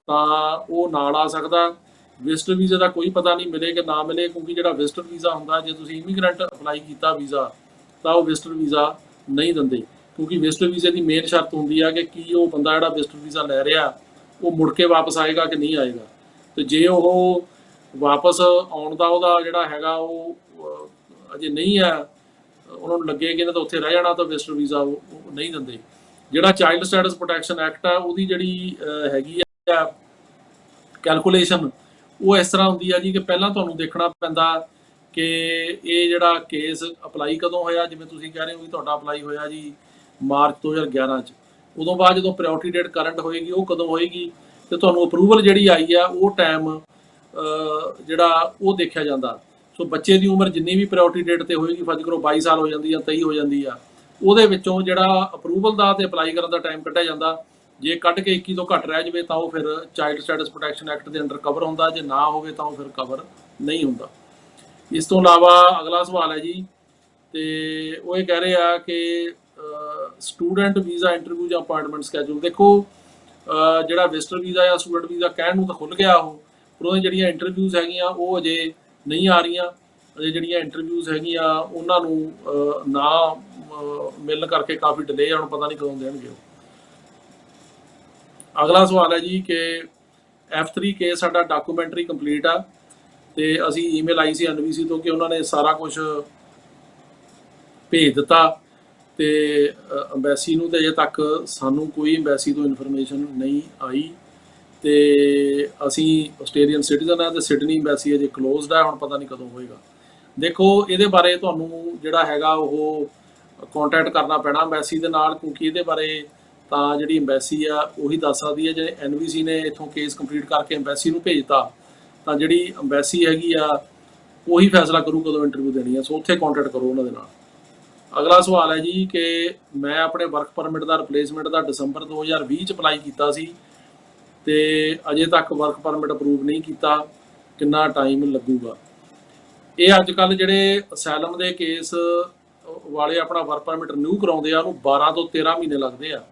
ਤਾਂ ਉਹ ਨਾਲ ਆ ਸਕਦਾ। ਵਿਜ਼ਟਰ ਵੀਜ਼ੇ ਦਾ ਕੋਈ ਪਤਾ ਨਹੀਂ ਮਿਲੇ ਕਿ ਨਾ ਮਿਲੇ, ਕਿਉਂਕਿ ਜਿਹੜਾ ਵਿਜ਼ਟਰ ਵੀਜ਼ਾ ਹੁੰਦਾ ਜੇ ਤੁਸੀਂ ਇਮੀਗ੍ਰੈਂਟ ਅਪਲਾਈ ਕੀਤਾ ਵੀਜ਼ਾ ਤਾਂ ਉਹ ਵਿਜ਼ਟਰ ਵੀਜ਼ਾ ਨਹੀਂ ਦਿੰਦੇ, ਕਿਉਂਕਿ ਵਿਜ਼ਟਰ ਵੀਜ਼ੇ ਦੀ ਮੇਨ ਸ਼ਰਤ ਹੁੰਦੀ ਆ ਕਿ ਕੀ ਉਹ ਬੰਦਾ ਜਿਹੜਾ ਵਿਜ਼ਟਰ ਵੀਜ਼ਾ ਲੈ ਰਿਹਾ ਉਹ ਮੁੜ ਕੇ ਵਾਪਸ ਆਏਗਾ ਕਿ ਨਹੀਂ ਆਏਗਾ। ਤੇ ਜੇ ਉਹ ਵਾਪਸ ਆਉਣ ਦਾ ਉਹਦਾ ਜਿਹੜਾ ਹੈਗਾ ਉਹ ਅਜੇ ਨਹੀਂ ਆ, ਉਹਨਾਂ ਨੂੰ ਲੱਗੇ ਕਿ ਇਹਨਾਂ ਤਾਂ ਉੱਥੇ ਰਹਿ ਜਾਣਾ, ਤਾਂ ਵਿਜ਼ਟਰ ਵੀਜ਼ਾ ਉਹ ਨਹੀਂ ਦਿੰਦੇ। ਜਿਹੜਾ ਚਾਈਲਡ ਸਟੇਟਸ ਪ੍ਰੋਟੈਕਸ਼ਨ ਐਕਟ ਆ ਉਹਦੀ ਜਿਹੜੀ ਹੈਗੀ ਆ ਕੈਲਕੂਲੇਸ਼ਨ, ਉਹ ਇਸ ਤਰ੍ਹਾਂ ਹੁੰਦੀ ਆ ਜੀ ਕਿ ਪਹਿਲਾਂ ਤੁਹਾਨੂੰ ਦੇਖਣਾ ਪੈਂਦਾ ਕਿ ਇਹ ਜਿਹੜਾ ਕੇਸ ਅਪਲਾਈ ਕਦੋਂ ਹੋਇਆ। ਜਿਵੇਂ ਤੁਸੀਂ ਕਹਿ ਰਹੇ ਹੋ ਕਿ ਤੁਹਾਡਾ ਅਪਲਾਈ ਹੋਇਆ ਜੀ ਮਾਰਚ 2011 ਚ, ਉਦੋਂ ਬਾਅਦ ਜਦੋਂ ਪ੍ਰਾਇਓਰਟੀ ਡੇਟ ਕਰੰਟ ਹੋਏਗੀ ਉਹ ਕਦੋਂ ਹੋਏਗੀ, ਤੇ ਤੁਹਾਨੂੰ ਅਪਰੂਵਲ ਜਿਹੜੀ ਆਈ ਆ ਉਹ ਟਾਈਮ ਜਿਹੜਾ ਉਹ ਦੇਖਿਆ ਜਾਂਦਾ। ਸੋ ਬੱਚੇ ਦੀ ਉਮਰ ਜਿੰਨੀ ਵੀ ਪ੍ਰਾਇਓਰਟੀ ਡੇਟ ਤੇ ਹੋਏਗੀ, ਫਰਜ਼ ਕਰੋ 22 ਸਾਲ ਹੋ ਜਾਂਦੀ ਆ, 23 ਹੋ ਜਾਂਦੀ ਆ, ਉਹਦੇ ਵਿੱਚੋਂ ਜਿਹੜਾ ਅਪਰੂਵਲ ਦਾ ਤੇ ਅਪਲਾਈ ਕਰਨ ਦਾ ਟਾਈਮ ਕੱਢਿਆ ਜਾਂਦਾ। ਜੇ ਕੱਢ ਕੇ 21 ਤੋਂ ਘੱਟ ਰਹਿ ਜਾਵੇ ਤਾਂ ਉਹ ਫਿਰ ਚਾਈਲਡ ਸਟੇਟਸ ਪ੍ਰੋਟੈਕਸ਼ਨ ਐਕਟ ਦੇ ਅੰਡਰ ਕਵਰ ਹੁੰਦਾ, ਜੇ ਨਾ ਹੋਵੇ ਤਾਂ ਉਹ ਫਿਰ ਕਵਰ ਨਹੀਂ ਹੁੰਦਾ। ਇਸ ਤੋਂ ਇਲਾਵਾ ਅਗਲਾ ਸਵਾਲ ਹੈ ਜੀ, ਤੇ ਉਹ ਇਹ ਕਹਿ ਰਹੇ ਆ ਕਿ ਸਟੂਡੈਂਟ ਵੀਜ਼ਾ ਇੰਟਰਵਿਊ ਜਾਂ ਅਪਾਇੰਟਮੈਂਟ ਸਕੈਜੂਲ। ਦੇਖੋ ਜਿਹੜਾ ਵਿਜ਼ਟਰ ਵੀਜ਼ਾ ਜਾਂ ਸਟੂਡੈਂਟ ਵੀਜ਼ਾ ਕਹਿਣ ਨੂੰ ਤਾਂ ਖੁੱਲ੍ਹ ਗਿਆ ਉਹ, ਪਰ ਉਹਦੀਆਂ ਜਿਹੜੀਆਂ ਇੰਟਰਵਿਊਜ਼ ਹੈਗੀਆਂ ਉਹ ਅਜੇ ਨਹੀਂ ਆ ਰਹੀਆਂ। ਅਜੇ ਜਿਹੜੀਆਂ ਇੰਟਰਵਿਊਜ਼ ਹੈਗੀਆਂ ਉਹਨਾਂ ਨੂੰ ਨਾ ਮਿਲਣ ਕਰਕੇ ਕਾਫੀ ਡਿਲੇ ਆ, ਹੁਣ ਪਤਾ ਨਹੀਂ ਕਦੋਂ ਦੇਣਗੇ ਉਹ। ਅਗਲਾ ਸਵਾਲ ਹੈ ਜੀ ਕਿ F3 ਕੇਸ ਸਾਡਾ ਡਾਕੂਮੈਂਟਰੀ ਕੰਪਲੀਟ ਆ, ਤੇ ਅਸੀਂ ਈਮੇਲ ਆਈ ਸੀ NVC ਤੋਂ ਕਿ ਉਹਨਾਂ ਨੇ ਸਾਰਾ ਕੁਝ ਭੇਜ ਦਿੱਤਾ ਤੇ ਅੰਬੈਸੀ ਨੂੰ, ਤੇ ਅਜੇ ਤੱਕ ਸਾਨੂੰ ਕੋਈ ਅੰਬੈਸੀ ਤੋਂ ਇਨਫੋਰਮੇਸ਼ਨ ਨਹੀਂ ਆਈ। ਤੇ ਅਸੀਂ ਆਸਟ੍ਰੇਲੀਅਨ ਸਿਟੀਜ਼ਨ ਆ ਤੇ ਸਿਡਨੀ ਅੰਬੈਸੀ ਅਜੇ ਕਲੋਜ਼ਡ ਆ, ਹੁਣ ਪਤਾ ਨਹੀਂ ਕਦੋਂ ਹੋਏਗਾ। ਦੇਖੋ ਇਹਦੇ ਬਾਰੇ ਤੁਹਾਨੂੰ ਜਿਹੜਾ ਹੈਗਾ ਉਹ ਕੰਟੈਕਟ ਕਰਨਾ ਪੈਣਾ ਅੰਬੈਸੀ ਦੇ ਨਾਲ, ਕਿਉਂਕਿ ਇਹਦੇ ਬਾਰੇ ਤਾਂ ਜਿਹੜੀ ਅੰਬੈਸੀ ਆ ਉਹੀ ਦੱਸ ਸਕਦੀ ਹੈ। ਜੇ NVC ਨੇ ਇੱਥੋਂ ਕੇਸ ਕੰਪਲੀਟ ਕਰਕੇ ਅੰਬੈਸੀ ਨੂੰ ਭੇਜਤਾ ਤਾਂ ਜਿਹੜੀ ਅੰਬੈਸੀ ਹੈਗੀ ਆ ਉਹੀ ਫੈਸਲਾ ਕਰੂ ਕਦੋਂ ਇੰਟਰਵਿਊ ਦੇਣੀ ਆ, ਸੋ ਉੱਥੇ ਕੰਟੈਕਟ ਕਰੋ ਉਹਨਾਂ ਦੇ ਨਾਲ। ਅਗਲਾ ਸਵਾਲ ਹੈ ਜੀ ਕਿ ਮੈਂ ਆਪਣੇ ਵਰਕ ਪਰਮਿਟ ਦਾ ਰਿਪਲੇਸਮੈਂਟ ਦਾ ਦਸੰਬਰ 2020 ਚ ਅਪਲਾਈ ਕੀਤਾ ਸੀ, ਤੇ ਅਜੇ ਤੱਕ ਵਰਕ ਪਰਮਿਟ ਅਪਰੂਵ ਨਹੀਂ ਕੀਤਾ, ਕਿੰਨਾ ਟਾਈਮ ਲੱਗੂਗਾ? ਇਹ ਅੱਜ ਕੱਲ੍ਹ ਜਿਹੜੇ ਅਸੈਲਮ ਦੇ ਕੇਸ ਵਾਲੇ ਆਪਣਾ ਵਰਕ ਪਰਮਿਟ ਰਿਨਿਊ ਕਰਾਉਂਦੇ ਆ ਉਹਨੂੰ 12 ਤੋਂ 13 ਮਹੀਨੇ ਲੱਗਦੇ ਆ।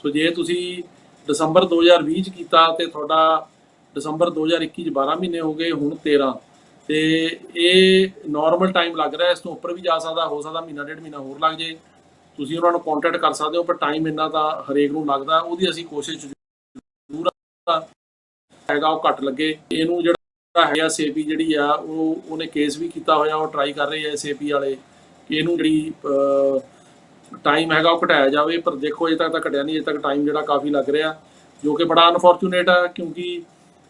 ਸੋ ਜੇ ਤੁਸੀਂ ਦਸੰਬਰ 2020 ਚ ਕੀਤਾ ਤੇ ਤੁਹਾਡਾ ਦਸੰਬਰ 2021 ਚ 12 ਮਹੀਨੇ ਹੋ ਗਏ, ਹੁਣ 13, ਤੇ ਇਹ ਨਾਰਮਲ ਟਾਈਮ ਲੱਗ ਰਿਹਾ। ਇਸ ਤੋਂ ਉੱਪਰ ਵੀ ਜਾ ਸਕਦਾ, ਹੋ ਸਕਦਾ ਮਹੀਨਾ 1.5 ਮਹੀਨਾ ਹੋਰ ਲੱਗ ਜੇ। ਤੁਸੀਂ ਉਹਨਾਂ ਨੂੰ ਕੰਟੈਕਟ ਕਰ ਸਕਦੇ ਹੋ, ਪਰ ਟਾਈਮ ਇੰਨਾ ਤਾਂ ਹਰੇਕ ਨੂੰ ਲੱਗਦਾ, ਉਹਦੀ ਅਸੀਂ ਕੋਸ਼ਿਸ਼ ਜ਼ਰੂਰ ਹੈਗਾ ਉਹ ਘੱਟ ਲੱਗੇ। ਇਹਨੂੰ ਜਿਹੜਾ ਹੈਗਾ SAP ਜਿਹੜੀ ਆ ਉਹਨੇ ਕੇਸ ਵੀ ਕੀਤਾ ਹੋਇਆ, ਉਹ ਟਰਾਈ ਕਰ ਰਹੇ ਆ SAP ਵਾਲੇ ਕਿ ਇਹਨੂੰ ਜਿਹੜੀ ਟਾਈਮ ਹੈਗਾ ਉਹ ਘਟਾਇਆ ਜਾਵੇ, ਪਰ ਦੇਖੋ ਅਜੇ ਤੱਕ ਤਾਂ ਘਟਿਆ ਨਹੀਂ। ਅਜੇ ਤੱਕ ਟਾਈਮ ਜਿਹੜਾ ਕਾਫੀ ਲੱਗ ਰਿਹਾ, ਜੋ ਕਿ ਬੜਾ ਅਨਫੋਰਚੂਨੇਟ ਆ, ਕਿਉਂਕਿ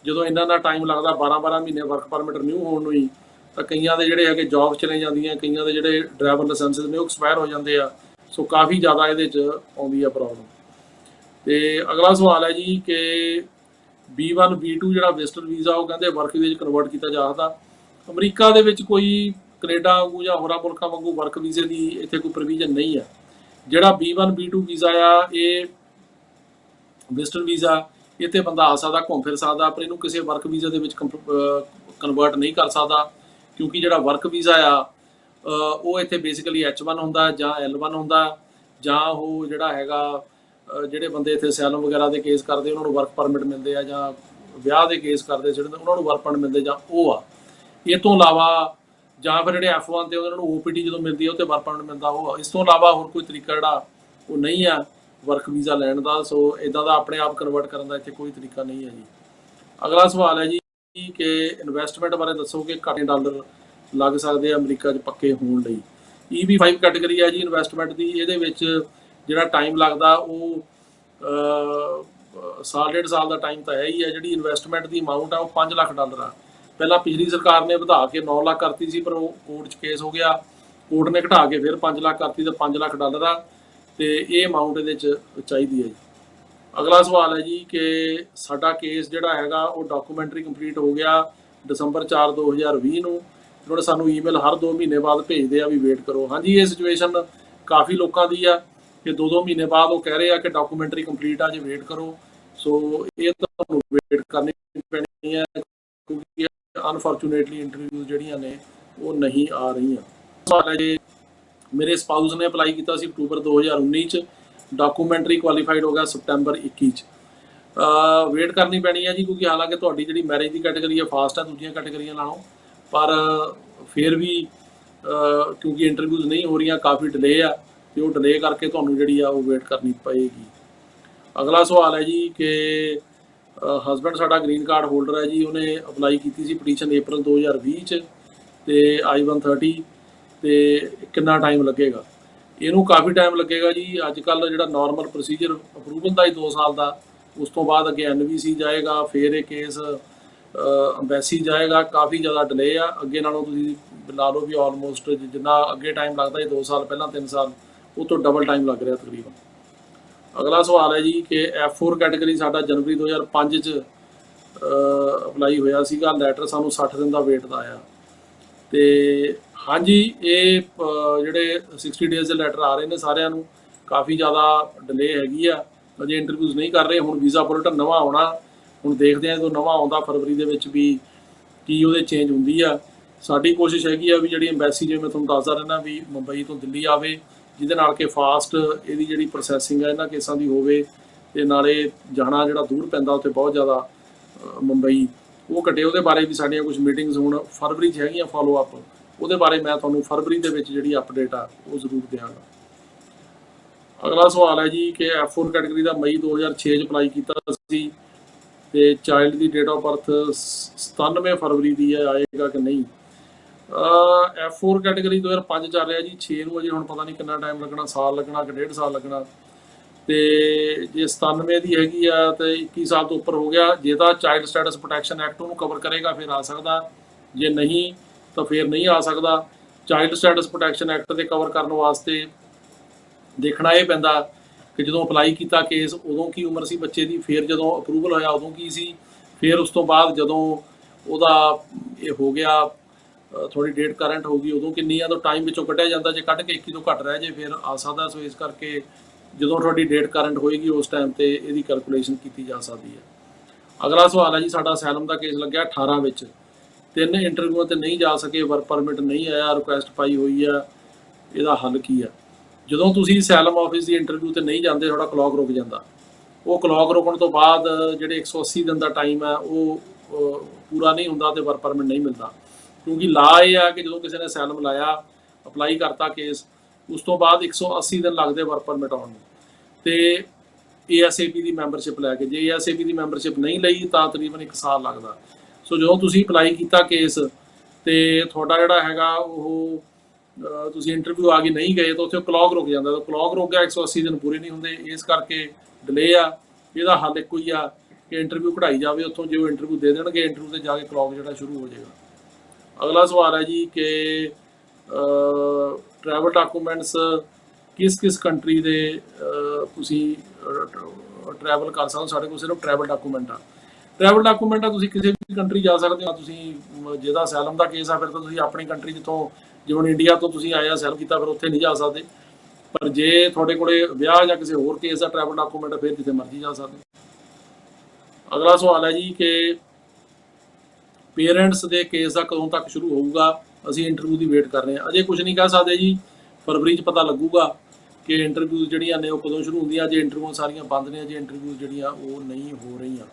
ਜਦੋਂ ਇਹਨਾਂ ਦਾ ਟਾਈਮ ਲੱਗਦਾ 12-12 ਮਹੀਨੇ ਵਰਕ ਪਰਮਿਟ ਰਿਨਿਊ ਹੋਣ ਨੂੰ ਹੀ, ਤਾਂ ਕਈਆਂ ਦੇ ਜਿਹੜੇ ਹੈਗੇ ਜੌਬ ਚਲੇ ਜਾਂਦੀਆਂ, ਕਈਆਂ ਦੇ ਜਿਹੜੇ ਡਰਾਈਵਰ ਲਾਇਸੈਂਸਿਸ ਨੇ ਉਹ ਐਕਸਪਾਇਰ ਹੋ ਜਾਂਦੇ ਆ। ਸੋ ਕਾਫੀ ਜ਼ਿਆਦਾ ਇਹਦੇ 'ਚ ਆਉਂਦੀ ਆ ਪ੍ਰੋਬਲਮ। ਤੇ ਅਗਲਾ ਸਵਾਲ ਹੈ ਜੀ ਕਿ B1 B2 ਜਿਹੜਾ ਵਿਜ਼ਟਰ ਵੀਜ਼ਾ ਉਹ ਕਹਿੰਦੇ ਵਰਕ ਵੀਜ਼ੇ 'ਚ ਕਨਵਰਟ ਕੀਤਾ ਜਾ ਸਕਦਾ। ਅਮਰੀਕਾ ਦੇ ਵਿੱਚ ਕੋਈ ਕੈਨੇਡਾ ਵਾਂਗੂ ਜਾਂ ਹੋਰਾਂ ਮੁਲਕਾਂ ਵਾਂਗੂ ਵਰਕ ਵੀਜ਼ੇ ਦੀ ਇੱਥੇ ਕੋਈ ਪ੍ਰੋਵੀਜ਼ਨ ਨਹੀਂ ਹੈ। ਜਿਹੜਾ B1 B2 ਵੀਜ਼ਾ ਆ, ਇਹ ਵਿਜ਼ਟਰ ਵੀਜ਼ਾ, ਇਹ ਤੇ ਬੰਦਾ ਆ ਸਕਦਾ, ਘੁੰਮ ਫਿਰ ਸਕਦਾ, ਪਰ ਇਹਨੂੰ ਕਿਸੇ ਵਰਕ ਵੀਜ਼ਾ ਦੇ ਵਿੱਚ ਕਨਵਰਟ ਨਹੀਂ ਕਰ ਸਕਦਾ, ਕਿਉਂਕਿ ਜਿਹੜਾ ਵਰਕ ਵੀਜ਼ਾ ਆ ਉਹ ਇੱਥੇ ਬੇਸਿਕਲੀ H1 ਹੁੰਦਾ ਜਾਂ L1 ਹੁੰਦਾ, ਜਾਂ ਉਹ ਜਿਹੜਾ ਹੈਗਾ ਜਿਹੜੇ ਬੰਦੇ ਇੱਥੇ ਅਸਾਈਲਮ ਵਗੈਰਾ ਦੇ ਕੇਸ ਕਰਦੇ ਉਹਨਾਂ ਨੂੰ ਵਰਕ ਪਰਮਿਟ ਮਿਲਦੇ ਆ, ਜਾਂ ਵਿਆਹ ਦੇ ਕੇਸ ਕਰਦੇ ਜਿਹੜੇ ਉਹਨਾਂ ਨੂੰ ਵਰਕ ਪਰਮਿਟ ਮਿਲਦੇ, ਜਾਂ ਉਹ ਆ। ਇਹ ਤੋਂ ਇਲਾਵਾ ਜਾਂ ਫਿਰ ਜਿਹੜੇ F1 ਤੇ ਉਹਨਾਂ ਨੂੰ OPT ਜਦੋਂ ਮਿਲਦੀ ਹੈ ਉਹ ਤੇ ਵਰਕ ਪਰਮਿਟ ਮਿਲਦਾ, ਉਹ ਆ। ਇਸ ਤੋਂ ਇਲਾਵਾ ਹੋਰ ਕੋਈ ਤਰੀਕਾ ਜਿਹੜਾ ਉਹ ਨਹੀਂ ਆ ਵਰਕ ਵੀਜ਼ਾ ਲੈਣ ਦਾ। ਸੋ ਇਦਾਂ ਦਾ ਆਪਣੇ ਆਪ ਕਨਵਰਟ ਕਰਨ ਦਾ ਇੱਥੇ ਕੋਈ ਤਰੀਕਾ ਨਹੀਂ ਹੈ ਜੀ। ਅਗਲਾ ਸਵਾਲ ਹੈ ਜੀ ਕਿ ਇਨਵੈਸਟਮੈਂਟ ਬਾਰੇ ਦੱਸੋ ਕਿ ਕਿੰਨੇ ਡਾਲਰ ਲੱਗ ਸਕਦੇ ਆ ਅਮਰੀਕਾ 'ਚ ਪੱਕੇ ਹੋਣ ਲਈ। EB5 ਕੈਟਾਗਰੀ ਹੈ ਜੀ ਇਨਵੈਸਟਮੈਂਟ ਦੀ। ਇਹਦੇ ਵਿੱਚ ਜਿਹੜਾ ਟਾਈਮ ਲੱਗਦਾ ਉਹ ਸਾਲ ਡੇਢ ਸਾਲ ਦਾ ਟਾਈਮ ਤਾਂ ਹੈ ਹੀ ਹੈ। ਜਿਹੜੀ ਇਨਵੈਸਟਮੈਂਟ ਦੀ ਅਮਾਊਂਟ ਆ ਉਹ 5 ਲੱਖ ਡਾਲਰ ਆ। ਪਹਿਲਾਂ ਪਿਛਲੀ ਸਰਕਾਰ ਨੇ ਵਧਾ ਕੇ 9 ਲੱਖ ਕਰਤੀ ਸੀ, ਪਰ ਉਹ ਕੋਰਟ 'ਚ ਕੇਸ ਹੋ ਗਿਆ, ਕੋਰਟ ਨੇ ਘਟਾ ਕੇ ਫਿਰ 5 ਲੱਖ ਕਰਤੀ, ਤੇ 5 ਲੱਖ ਡਾਲਰ ਆ, ਤੇ ਇਹ ਅਮਾਊਂਟ ਇਹਦੇ 'ਚ ਚਾਹੀਦੀ ਹੈ ਜੀ। ਅਗਲਾ ਸਵਾਲ ਹੈ ਜੀ ਕਿ ਸਾਡਾ ਕੇਸ ਜਿਹੜਾ ਹੈਗਾ ਉਹ ਡਾਕੂਮੈਂਟਰੀ ਕੰਪਲੀਟ ਹੋ ਗਿਆ ਦਸੰਬਰ 4 2020 ਨੂੰ। ਉਹਨਾਂ ਨੇ ਸਾਨੂੰ ਈਮੇਲ ਹਰ 2 ਮਹੀਨੇ ਬਾਅਦ ਭੇਜਦੇ ਆ ਵੀ ਵੇਟ ਕਰੋ। ਹਾਂਜੀ, ਇਹ ਸਿਚੁਏਸ਼ਨ ਕਾਫੀ ਲੋਕਾਂ ਦੀ ਆ ਕਿ 2-2 ਮਹੀਨੇ ਬਾਅਦ ਉਹ ਕਹਿ ਰਹੇ ਆ ਕਿ ਡਾਕੂਮੈਂਟਰੀ ਕੰਪਲੀਟ ਆ, ਜੇ ਵੇਟ ਕਰੋ। ਸੋ ਇਹ ਤੁਹਾਨੂੰ ਵੇਟ ਕਰਨੀ ਪੈਣੀ ਹੈ, ਕਿਉਂਕਿ ਅਨਫੋਰਚੂਨੇਟਲੀ ਇੰਟਰਵਿਊ ਜਿਹੜੀਆਂ ਨੇ ਉਹ ਨਹੀਂ ਆ ਰਹੀਆਂ। ਸਵਾਲ ਹੈ ਜੀ, ਮੇਰੇ ਸਪਾਊਸ ਨੇ ਅਪਲਾਈ ਕੀਤਾ ਸੀ ਅਕਤੂਬਰ 2019 ਚ, ਡਾਕੂਮੈਂਟਰੀ ਕੁਆਲੀਫਾਈਡ ਹੋ ਗਿਆ ਸਪਟੈਂਬਰ 21 ਚ। ਵੇਟ ਕਰਨੀ ਪੈਣੀ ਹੈ ਜੀ, ਕਿਉਂਕਿ ਹਾਲਾਂਕਿ ਤੁਹਾਡੀ ਜਿਹੜੀ ਮੈਰਿਜ ਦੀ ਕੈਟਾਗਰੀ ਹੈ ਫਾਸਟ ਹੈ ਦੂਜੀਆਂ ਕੈਟਾਗਰੀਆਂ ਨਾਲੋਂ, ਪਰ ਫਿਰ ਵੀ ਕਿਉਂਕਿ ਇੰਟਰਵਿਊਜ਼ ਨਹੀਂ ਹੋ ਰਹੀਆਂ, ਕਾਫੀ ਡਿਲੇ ਆ, ਤੇ ਉਹ ਡਿਲੇ ਕਰਕੇ ਤੁਹਾਨੂੰ ਜਿਹੜੀ ਆ ਉਹ ਵੇਟ ਕਰਨੀ ਪਏਗੀ। ਅਗਲਾ ਸਵਾਲ ਹੈ ਜੀ ਕਿ ਹਸਬੈਂਡ ਸਾਡਾ ਗ੍ਰੀਨ ਕਾਰਡ ਹੋਲਡਰ ਹੈ ਜੀ, ਉਹਨੇ ਅਪਲਾਈ ਕੀਤੀ ਸੀ ਪਟੀਸ਼ਨ ਅਪ੍ਰੈਲ 2020 ਚ, ਤੇ I-130, ਤੇ ਕਿੰਨਾ ਟਾਈਮ ਲੱਗੇਗਾ? ਇਹਨੂੰ ਕਾਫੀ ਟਾਈਮ ਲੱਗੇਗਾ ਜੀ। ਅੱਜ ਕੱਲ੍ਹ ਜਿਹੜਾ ਨਾਰਮਲ ਪ੍ਰੋਸੀਜਰ ਅਪਰੂਵਲ ਦਾ ਹੀ 2 ਸਾਲ ਦਾ, ਉਸ ਤੋਂ ਬਾਅਦ ਅੱਗੇ NVC ਜਾਏਗਾ, ਫਿਰ ਇਹ ਕੇਸ ਅੰਬੈਸੀ ਜਾਏਗਾ, ਕਾਫੀ ਜ਼ਿਆਦਾ ਡਿਲੇ ਆ। ਅੱਗੇ ਨਾਲੋਂ ਤੁਸੀਂ ਲਾ ਲਓ ਵੀ ਆਲਮੋਸਟ ਜਿੰਨਾ ਅੱਗੇ ਟਾਈਮ ਲੱਗਦਾ ਸੀ 2 ਸਾਲ ਪਹਿਲਾਂ 3 ਸਾਲ, ਉਹ ਤੋਂ ਡਬਲ ਟਾਈਮ ਲੱਗ ਰਿਹਾ ਤਕਰੀਬਨ। ਅਗਲਾ ਸਵਾਲ ਹੈ ਜੀ ਕਿ F4 ਕੈਟਾਗਰੀ ਸਾਡਾ ਜਨਵਰੀ 2005 ਚ ਅਪਲਾਈ ਹੋਇਆ ਸੀਗਾ, ਲੈਟਰ ਸਾਨੂੰ 60 ਦਿਨ ਦਾ ਵੇਟ ਦਾ ਆਇਆ। ਤੇ ਹਾਂਜੀ, ਇਹ ਜਿਹੜੇ 60 ਡੇਜ਼ ਦੇ ਲੈਟਰ ਆ ਰਹੇ ਨੇ ਸਾਰਿਆਂ ਨੂੰ, ਕਾਫੀ ਜ਼ਿਆਦਾ ਡਿਲੇ ਹੈਗੀ ਆ, ਅਜੇ ਇੰਟਰਵਿਊਜ਼ ਨਹੀਂ ਕਰ ਰਹੇ। ਹੁਣ ਵੀਜ਼ਾ ਬੁਲੇਟਿਨ ਨਵਾਂ ਆਉਣਾ, ਹੁਣ ਦੇਖਦੇ ਹਾਂ ਜਦੋਂ ਨਵਾਂ ਆਉਂਦਾ ਫਰਵਰੀ ਦੇ ਵਿੱਚ ਵੀ ਕੀ ਉਹਦੇ ਚੇਂਜ ਹੁੰਦੀ ਆ। ਸਾਡੀ ਕੋਸ਼ਿਸ਼ ਹੈਗੀ ਆ ਵੀ ਜਿਹੜੀ ਐਮਬੈਸੀ, ਜਿਵੇਂ ਮੈਂ ਤੁਹਾਨੂੰ ਦੱਸਦਾ ਰਹਿੰਦਾ ਵੀ ਮੁੰਬਈ ਤੋਂ ਦਿੱਲੀ ਆਵੇ, ਜਿਹਦੇ ਨਾਲ ਕਿ ਫਾਸਟ ਇਹਦੀ ਜਿਹੜੀ ਪ੍ਰੋਸੈਸਿੰਗ ਹੈ ਇਹਨਾਂ ਕੇਸਾਂ ਦੀ ਹੋਵੇ, ਤੇ ਨਾਲੇ ਜਾਣਾ ਜਿਹੜਾ ਦੂਰ ਪੈਂਦਾ ਉੱਥੇ ਬਹੁਤ ਜ਼ਿਆਦਾ ਮੁੰਬਈ, ਉਹ ਘਟੇ। ਉਹਦੇ ਬਾਰੇ ਵੀ ਸਾਡੀਆਂ ਕੁਝ ਮੀਟਿੰਗਸ ਹੁਣ ਫਰਵਰੀ 'ਚ ਹੈਗੀਆਂ ਫੋਲੋ ਅਪ, ਉਹਦੇ ਬਾਰੇ ਮੈਂ ਤੁਹਾਨੂੰ ਫਰਵਰੀ ਦੇ ਵਿੱਚ ਜਿਹੜੀ ਅਪਡੇਟ ਆ ਉਹ ਜ਼ਰੂਰ ਦਿਆਂਗਾ। ਅਗਲਾ ਸਵਾਲ ਹੈ ਜੀ ਕਿ F4 ਕੈਟਾਗਰੀ ਦਾ ਮਈ 2006 ਚ ਅਪਲਾਈ ਕੀਤਾ ਸੀ, ਤੇ child the date of birth 97 ਫਰਵਰੀ ਦੀ ਹੈ, ਆਏਗਾ ਕਿ ਨਹੀਂ? F4 ਕੈਟਾਗਰੀ 2005 ਚੱਲ ਰਿਹਾ ਜੀ, 6 ਨੂੰ ਅਜੇ ਹੁਣ ਪਤਾ ਨਹੀਂ ਕਿੰਨਾ ਟਾਈਮ ਲੱਗਣਾ, ਸਾਲ ਲੱਗਣਾ ਕਿ 1.5 ਸਾਲ ਲੱਗਣਾ। ਤੇ ਜੇ 97 ਦੀ ਹੈਗੀ ਆ ਤੇ 21 ਸਾਲ ਤੋਂ ਉੱਪਰ ਹੋ ਗਿਆ, ਜੇ ਤਾਂ ਚਾਈਲਡ ਸਟੇਟਸ ਪ੍ਰੋਟੈਕਸ਼ਨ ਐਕਟ ਉਹਨੂੰ ਕਵਰ ਕਰੇਗਾ ਫਿਰ ਆ ਸਕਦਾ, ਜੇ ਨਹੀਂ ਤਾਂ ਫਿਰ ਨਹੀਂ ਆ ਸਕਦਾ। ਚਾਈਲਡ ਸਟੇਟਸ ਪ੍ਰੋਟੈਕਸ਼ਨ ਐਕਟ ਦੇ ਕਵਰ ਕਰਨ ਵਾਸਤੇ ਦੇਖਣਾ ਇਹ ਪੈਂਦਾ ਕਿ ਜਦੋਂ ਅਪਲਾਈ ਕੀਤਾ ਕੇਸ ਉਦੋਂ ਕੀ ਉਮਰ ਸੀ ਬੱਚੇ ਦੀ, ਫਿਰ ਜਦੋਂ ਅਪਰੂਵਲ ਹੋਇਆ ਉਦੋਂ ਕੀ ਸੀ, ਫਿਰ ਉਸ ਤੋਂ ਬਾਅਦ ਜਦੋਂ ਉਹਦਾ ਇਹ ਹੋ ਗਿਆ ਥੋੜੀ ਡੇਟ ਕਰੰਟ ਹੋ ਗਈ ਉਦੋਂ ਕਿੰਨੀ ਆ, ਤਾਂ ਟਾਈਮ ਵਿੱਚੋਂ ਕੱਢਿਆ ਜਾਂਦਾ, ਜੇ ਕੱਢ ਕੇ 21 ਤੋਂ ਘੱਟ ਰਹਿ ਜੇ ਫਿਰ ਆ ਸਕਦਾ। ਸੋ ਇਸ ਕਰਕੇ ਜਦੋਂ ਤੁਹਾਡੀ ਡੇਟ ਕਰੰਟ ਹੋਏਗੀ ਉਸ ਟਾਈਮ ਤੇ ਇਹਦੀ ਕੈਲਕੂਲੇਸ਼ਨ ਕੀਤੀ ਜਾ ਸਕਦੀ ਹੈ। ਅਗਲਾ ਸਵਾਲ ਹੈ ਜੀ, ਸਾਡਾ ਅਸਾਈਲਮ ਦਾ ਕੇਸ ਲੱਗਿਆ 18 ਵਿੱਚ, 3 ਇੰਟਰਵਿਊਆਂ ਤੇ ਨਹੀਂ ਜਾ ਸਕੇ, ਵਰਕ ਪਰਮਿਟ ਨਹੀਂ ਆਇਆ, ਰਿਕੁਐਸਟ ਪਾਈ ਹੋਈ ਆ, ਇਹਦਾ ਹੱਲ ਕੀ ਆ? ਜਦੋਂ ਤੁਸੀਂ ਅਸਾਈਲਮ ਆਫਿਸ ਦੀ ਇੰਟਰਵਿਊ ਤੇ ਨਹੀਂ ਜਾਂਦੇ, ਤੁਹਾਡਾ ਕਲੌਕ ਰੁਕ ਜਾਂਦਾ। ਉਹ ਕਲੌਕ ਰੁਕਣ ਤੋਂ ਬਾਅਦ ਜਿਹੜੇ 180 ਦਿਨ ਦਾ ਟਾਈਮ ਹੈ ਉਹ ਪੂਰਾ ਨਹੀਂ ਹੁੰਦਾ ਤੇ ਵਰਕ ਪਰਮਿਟ ਨਹੀਂ ਮਿਲਦਾ, ਕਿਉਂਕਿ ਲਾ ਇਹ ਆ ਕਿ ਜਦੋਂ ਕਿਸੇ ਨੇ ਅਸਾਈਲਮ ਲਾਇਆ, ਅਪਲਾਈ ਕਰਤਾ ਕੇਸ, ਉਸ ਤੋਂ ਬਾਅਦ 180 ਦਿਨ ਲੱਗਦੇ ਵਰਕ ਪਰਮਿਟ ਆਉਣ ਨੂੰ, ਤੇ ASAP ਦੀ ਮੈਂਬਰਸ਼ਿਪ ਲੈ ਕੇ, ਜੇ ASAP ਦੀ ਮੈਂਬਰਸ਼ਿਪ ਨਹੀਂ ਲਈ ਤਾਂ ਤਕਰੀਬਨ 1 ਸਾਲ ਲੱਗਦਾ। ਸੋ ਜਦੋਂ ਤੁਸੀਂ ਅਪਲਾਈ ਕੀਤਾ ਕੇਸ ਤੇ ਤੁਹਾਡਾ ਜਿਹੜਾ ਹੈਗਾ ਉਹ ਤੁਸੀਂ ਇੰਟਰਵਿਊ ਆ ਗਈ ਨਹੀਂ ਗਏ, ਤਾਂ ਉੱਥੇ ਕਲੌਕ ਰੁਕ ਜਾਂਦਾ, ਤਾਂ ਕਲੌਕ ਰੁਕ ਗਿਆ, 180 ਦਿਨ ਪੂਰੇ ਨਹੀਂ ਹੁੰਦੇ, ਇਸ ਕਰਕੇ ਡਿਲੇ ਆ। ਇਹਦਾ ਹੱਲ ਇੱਕੋ ਹੀ ਆ ਕਿ ਇੰਟਰਵਿਊ ਕਢਾਈ ਜਾਵੇ ਉੱਥੋਂ, ਜੇ ਉਹ ਇੰਟਰਵਿਊ ਦੇ ਦੇਣਗੇ ਇੰਟਰਵਿਊ ਤੇ ਜਾ ਕੇ ਕਲੌਕ ਜਿਹੜਾ ਸ਼ੁਰੂ ਹੋ ਜਾਏਗਾ। ਅਗਲਾ ਸਵਾਲ ਹੈ ਜੀ ਕਿ ਟਰੈਵਲ ਡਾਕੂਮੈਂਟਸ ਕਿਸ ਕੰਟਰੀ ਦੇ ਤੁਸੀਂ ਟਰੈਵਲ ਕਰ ਸਕਦੇ ਹੋ? ਸਾਡੇ ਕੋਲ ਸਿਰਫ ਟਰੈਵਲ ਡਾਕੂਮੈਂਟ ਆ। ਟਰੈਵਲ ਡਾਕੂਮੈਂਟ ਆ, ਤੁਸੀਂ ਕਿਸੇ ਵੀ ਕੰਟਰੀ ਜਾ ਸਕਦੇ ਹੋ। ਤੁਸੀਂ ਜਿਹਦਾ ਅਸਾਈਲਮ ਦਾ ਕੇਸ ਆ ਫਿਰ ਤਾਂ ਤੁਸੀਂ ਆਪਣੀ ਕੰਟਰੀ ਜਿੱਥੋਂ, ਜਿਵੇਂ ਇੰਡੀਆ ਤੋਂ ਤੁਸੀਂ ਆਇਆ ਅਸਾਈਲਮ ਕੀਤਾ, ਫਿਰ ਉੱਥੇ ਨਹੀਂ ਜਾ ਸਕਦੇ। ਪਰ ਜੇ ਤੁਹਾਡੇ ਕੋਲੇ ਵਿਆਹ ਜਾਂ ਕਿਸੇ ਹੋਰ ਕੇਸ ਦਾ ਟਰੈਵਲ ਡਾਕੂਮੈਂਟ, ਫਿਰ ਜਿੱਥੇ ਮਰਜ਼ੀ ਜਾ ਸਕਦੇ। ਅਗਲਾ ਸਵਾਲ ਹੈ ਜੀ ਕਿ ਪੇਰੈਂਟਸ ਦੇ ਕੇਸ ਦਾ ਕਦੋਂ ਤੱਕ ਸ਼ੁਰੂ ਹੋਊਗਾ? ਅਸੀਂ ਇੰਟਰਵਿਊ ਦੀ ਵੇਟ ਕਰ ਰਹੇ ਹਾਂ, ਅਜੇ ਕੁਝ ਨਹੀਂ ਕਹਿ ਸਕਦੇ ਜੀ। ਫਰਵਰੀ 'ਚ ਪਤਾ ਲੱਗੂਗਾ ਕਿ ਇੰਟਰਵਿਊ ਜਿਹੜੀਆਂ ਨੇ ਉਹ ਕਦੋਂ ਸ਼ੁਰੂ ਹੁੰਦੀਆਂ। ਜੇ ਇੰਟਰਵਿਊ ਸਾਰੀਆਂ ਬੰਦ ਨੇ, ਜੇ ਇੰਟਰਵਿਊ ਜਿਹੜੀਆਂ ਉਹ ਨਹੀਂ ਹੋ ਰਹੀਆਂ।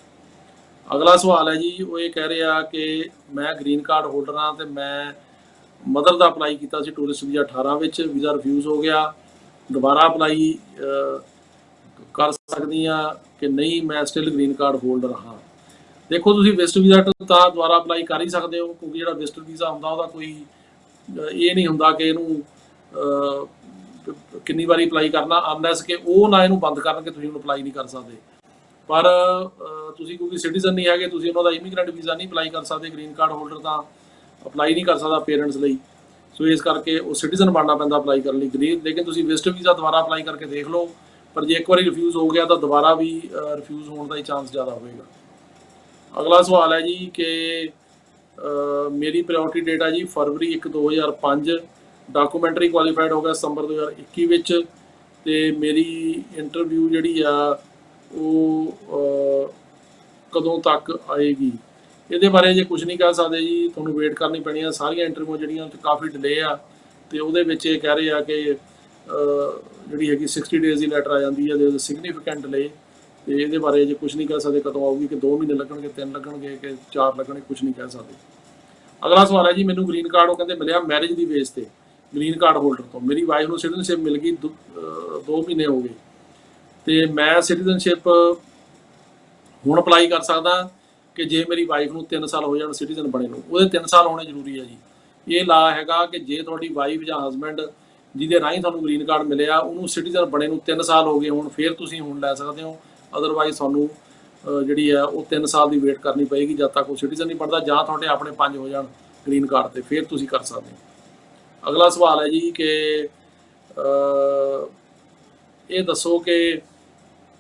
ਅਗਲਾ ਸਵਾਲ ਹੈ ਜੀ, ਉਹ ਇਹ ਕਹਿ ਰਿਹਾ ਕਿ ਮੈਂ ਗ੍ਰੀਨ ਕਾਰਡ ਹੋਲਡਰ ਹਾਂ ਤੇ ਮੈਂ ਮਦਰ ਦਾ ਅਪਲਾਈ ਕੀਤਾ ਸੀ ਟੂਰਿਸਟ ਵੀਜ਼ਾ 18 ਵਿੱਚ, ਵੀਜ਼ਾ ਰਿਫਿਊਜ਼ ਹੋ ਗਿਆ, ਦੁਬਾਰਾ ਅਪਲਾਈ ਕਰ ਸਕਦੀ ਹਾਂ ਕਿ ਨਹੀਂ? ਮੈਂ ਸਟਿਲ ਗ੍ਰੀਨ ਕਾਰਡ ਹੋਲਡਰ ਹਾਂ। ਦੇਖੋ, ਤੁਸੀਂ ਵਿਜ਼ਟਰ ਵੀਜ਼ਾ ਤਾਂ ਦੁਬਾਰਾ ਅਪਲਾਈ ਕਰ ਹੀ ਸਕਦੇ ਹੋ, ਕਿਉਂਕਿ ਜਿਹੜਾ ਵਿਜ਼ਟਰ ਵੀਜ਼ਾ ਹੁੰਦਾ ਉਹਦਾ ਕੋਈ ਇਹ ਨਹੀਂ ਹੁੰਦਾ ਕਿ ਇਹਨੂੰ ਕਿੰਨੀ ਵਾਰੀ ਅਪਲਾਈ ਕਰਨਾ, ਅਨਲੈਸ ਕਿ ਉਹ ਨਾ ਇਹਨੂੰ ਬੰਦ ਕਰਨ ਕਿ ਤੁਸੀਂ ਉਹਨੂੰ ਅਪਲਾਈ ਨਹੀਂ ਕਰ ਸਕਦੇ। ਪਰ ਤੁਸੀਂ ਕਿਉਂਕਿ ਸਿਟੀਜ਼ਨ ਨਹੀਂ ਹੈਗੇ, ਤੁਸੀਂ ਉਹਨਾਂ ਦਾ ਇਮੀਗ੍ਰੈਂਟ ਵੀਜ਼ਾ ਨਹੀਂ ਅਪਲਾਈ ਕਰ ਸਕਦੇ। ਗ੍ਰੀਨ ਕਾਰਡ ਹੋਲਡਰ ਤਾਂ ਅਪਲਾਈ ਨਹੀਂ ਕਰ ਸਕਦਾ ਪੇਰੈਂਟਸ ਲਈ, ਸੋ ਇਸ ਕਰਕੇ ਉਹ ਸਿਟੀਜ਼ਨ ਬਣਨਾ ਪੈਂਦਾ ਅਪਲਾਈ ਕਰਨ ਲਈ। ਲੇਕਿਨ ਤੁਸੀਂ ਵਿਜ਼ਟਰ ਵੀਜ਼ਾ ਦੁਬਾਰਾ ਅਪਲਾਈ ਕਰਕੇ ਦੇਖ ਲਓ, ਪਰ ਜੇ ਇੱਕ ਵਾਰੀ ਰਿਫਿਊਜ਼ ਹੋ ਗਿਆ ਤਾਂ ਦੁਬਾਰਾ ਵੀ ਰਿਫਿਊਜ਼ ਹੋਣ ਦਾ ਹੀ ਚਾਂਸ ਜ਼ਿਆਦਾ ਹੋਵੇਗਾ। ਅਗਲਾ ਸਵਾਲ ਹੈ ਜੀ ਕਿ ਮੇਰੀ ਪ੍ਰਾਇਓਰਟੀ ਡੇਟ ਹੈ ਜੀ ਫਰਵਰੀ 1, 2005, ਡਾਕੂਮੈਂਟਰੀ ਕੁਆਲੀਫਾਈਡ ਹੋ ਗਿਆ ਸਤੰਬਰ 2021 ਵਿੱਚ, ਤੇ ਮੇਰੀ ਇੰਟਰਵਿਊ ਜਿਹੜੀ ਆ ਉਹ ਕਦੋਂ ਤੱਕ ਆਏਗੀ? ਇਹਦੇ ਬਾਰੇ ਜੇ ਕੁਝ ਨਹੀਂ ਕਹਿ ਸਕਦੇ ਜੀ, ਤੁਹਾਨੂੰ ਵੇਟ ਕਰਨੀ ਪੈਣੀ ਆ। ਸਾਰੀਆਂ ਇੰਟਰਵਿਊ ਜਿਹੜੀਆਂ ਕਾਫੀ ਡਿਲੇ ਆ, ਤੇ ਉਹਦੇ ਵਿੱਚ ਇਹ ਕਹਿ ਰਹੇ ਆ ਕਿ ਜਿਹੜੀ ਹੈਗੀ 60 ਡੇਜ਼ ਦੀ ਲੈਟਰ ਆ ਜਾਂਦੀ ਹੈ, ਦੇ ਸਿਗਨੀਫੀਕੈਂਟ ਡਿਲੇ। ਤੇ ਇਹਦੇ ਬਾਰੇ ਜੇ ਕੁਝ ਨਹੀਂ ਕਹਿ ਸਕਦੇ ਕਦੋਂ ਆਊਗੀ, ਕਿ 2 ਮਹੀਨੇ ਲੱਗਣਗੇ, 3 ਲੱਗਣਗੇ, ਕਿ 4 ਲੱਗਣਗੇ, ਕੁਝ ਨਹੀਂ ਕਹਿ ਸਕਦੇ। ਅਗਲਾ ਸਵਾਲ ਹੈ ਜੀ, ਮੈਨੂੰ ਗ੍ਰੀਨ ਕਾਰਡ ਉਹ ਕਹਿੰਦੇ ਮਿਲਿਆ ਮੈਰਿਜ ਦੀ ਬੇਸ ਤੇ ਗ੍ਰੀਨ ਕਾਰਡ ਹੋਲਡਰ ਤੋਂ। ਮੇਰੀ ਵਾਈਫ ਨੂੰ ਸਿਟੀਜ਼ਨਸ਼ਿਪ ਮਿਲ ਗਈ, 2 ਮਹੀਨੇ ਹੋ ਗਏ, ਤੇ ਮੈਂ ਸਿਟੀਜ਼ਨਸ਼ਿਪ ਹੁਣ ਅਪਲਾਈ ਕਰ ਸਕਦਾ ਕਿ ਜੇ ਮੇਰੀ ਵਾਈਫ ਨੂੰ 3 ਸਾਲ ਹੋ ਜਾਣ ਸਿਟੀਜ਼ਨ ਬਣੇ ਨੂੰ? ਉਹਦੇ 3 ਸਾਲ ਹੋਣੇ ਜ਼ਰੂਰੀ ਹੈ ਜੀ। ਇਹ ਲਾ ਹੈਗਾ ਕਿ ਜੇ ਤੁਹਾਡੀ ਵਾਈਫ ਜਾਂ ਹਸਬੈਂਡ ਜਿਹਦੇ ਰਾਹੀਂ ਤੁਹਾਨੂੰ ਗ੍ਰੀਨ ਕਾਰਡ ਮਿਲਿਆ, ਉਹਨੂੰ ਸਿਟੀਜ਼ਨ ਬਣੇ ਨੂੰ 3 ਸਾਲ ਹੋ ਗਏ ਹੋਣ, ਫਿਰ ਤੁਸੀਂ ਹੁਣ ਲੈ ਸਕਦੇ ਹੋ। ਅਦਰਵਾਈਜ਼ ਤੁਹਾਨੂੰ ਜਿਹੜੀ ਆ ਉਹ 3 ਸਾਲ ਦੀ ਵੇਟ ਕਰਨੀ ਪਏਗੀ ਜਦ ਤੱਕ ਉਹ ਸਿਟੀਜ਼ਨ ਨਹੀਂ ਬਣਦਾ, ਜਾਂ ਤੁਹਾਡੇ ਆਪਣੇ 5 ਹੋ ਜਾਣ ਗ੍ਰੀਨ ਕਾਰਡ ਤੇ, ਫਿਰ ਤੁਸੀਂ ਕਰ ਸਕਦੇ ਹੋ। ਅਗਲਾ ਸਵਾਲ ਹੈ ਜੀ ਕਿ ਇਹ ਦੱਸੋ ਕਿ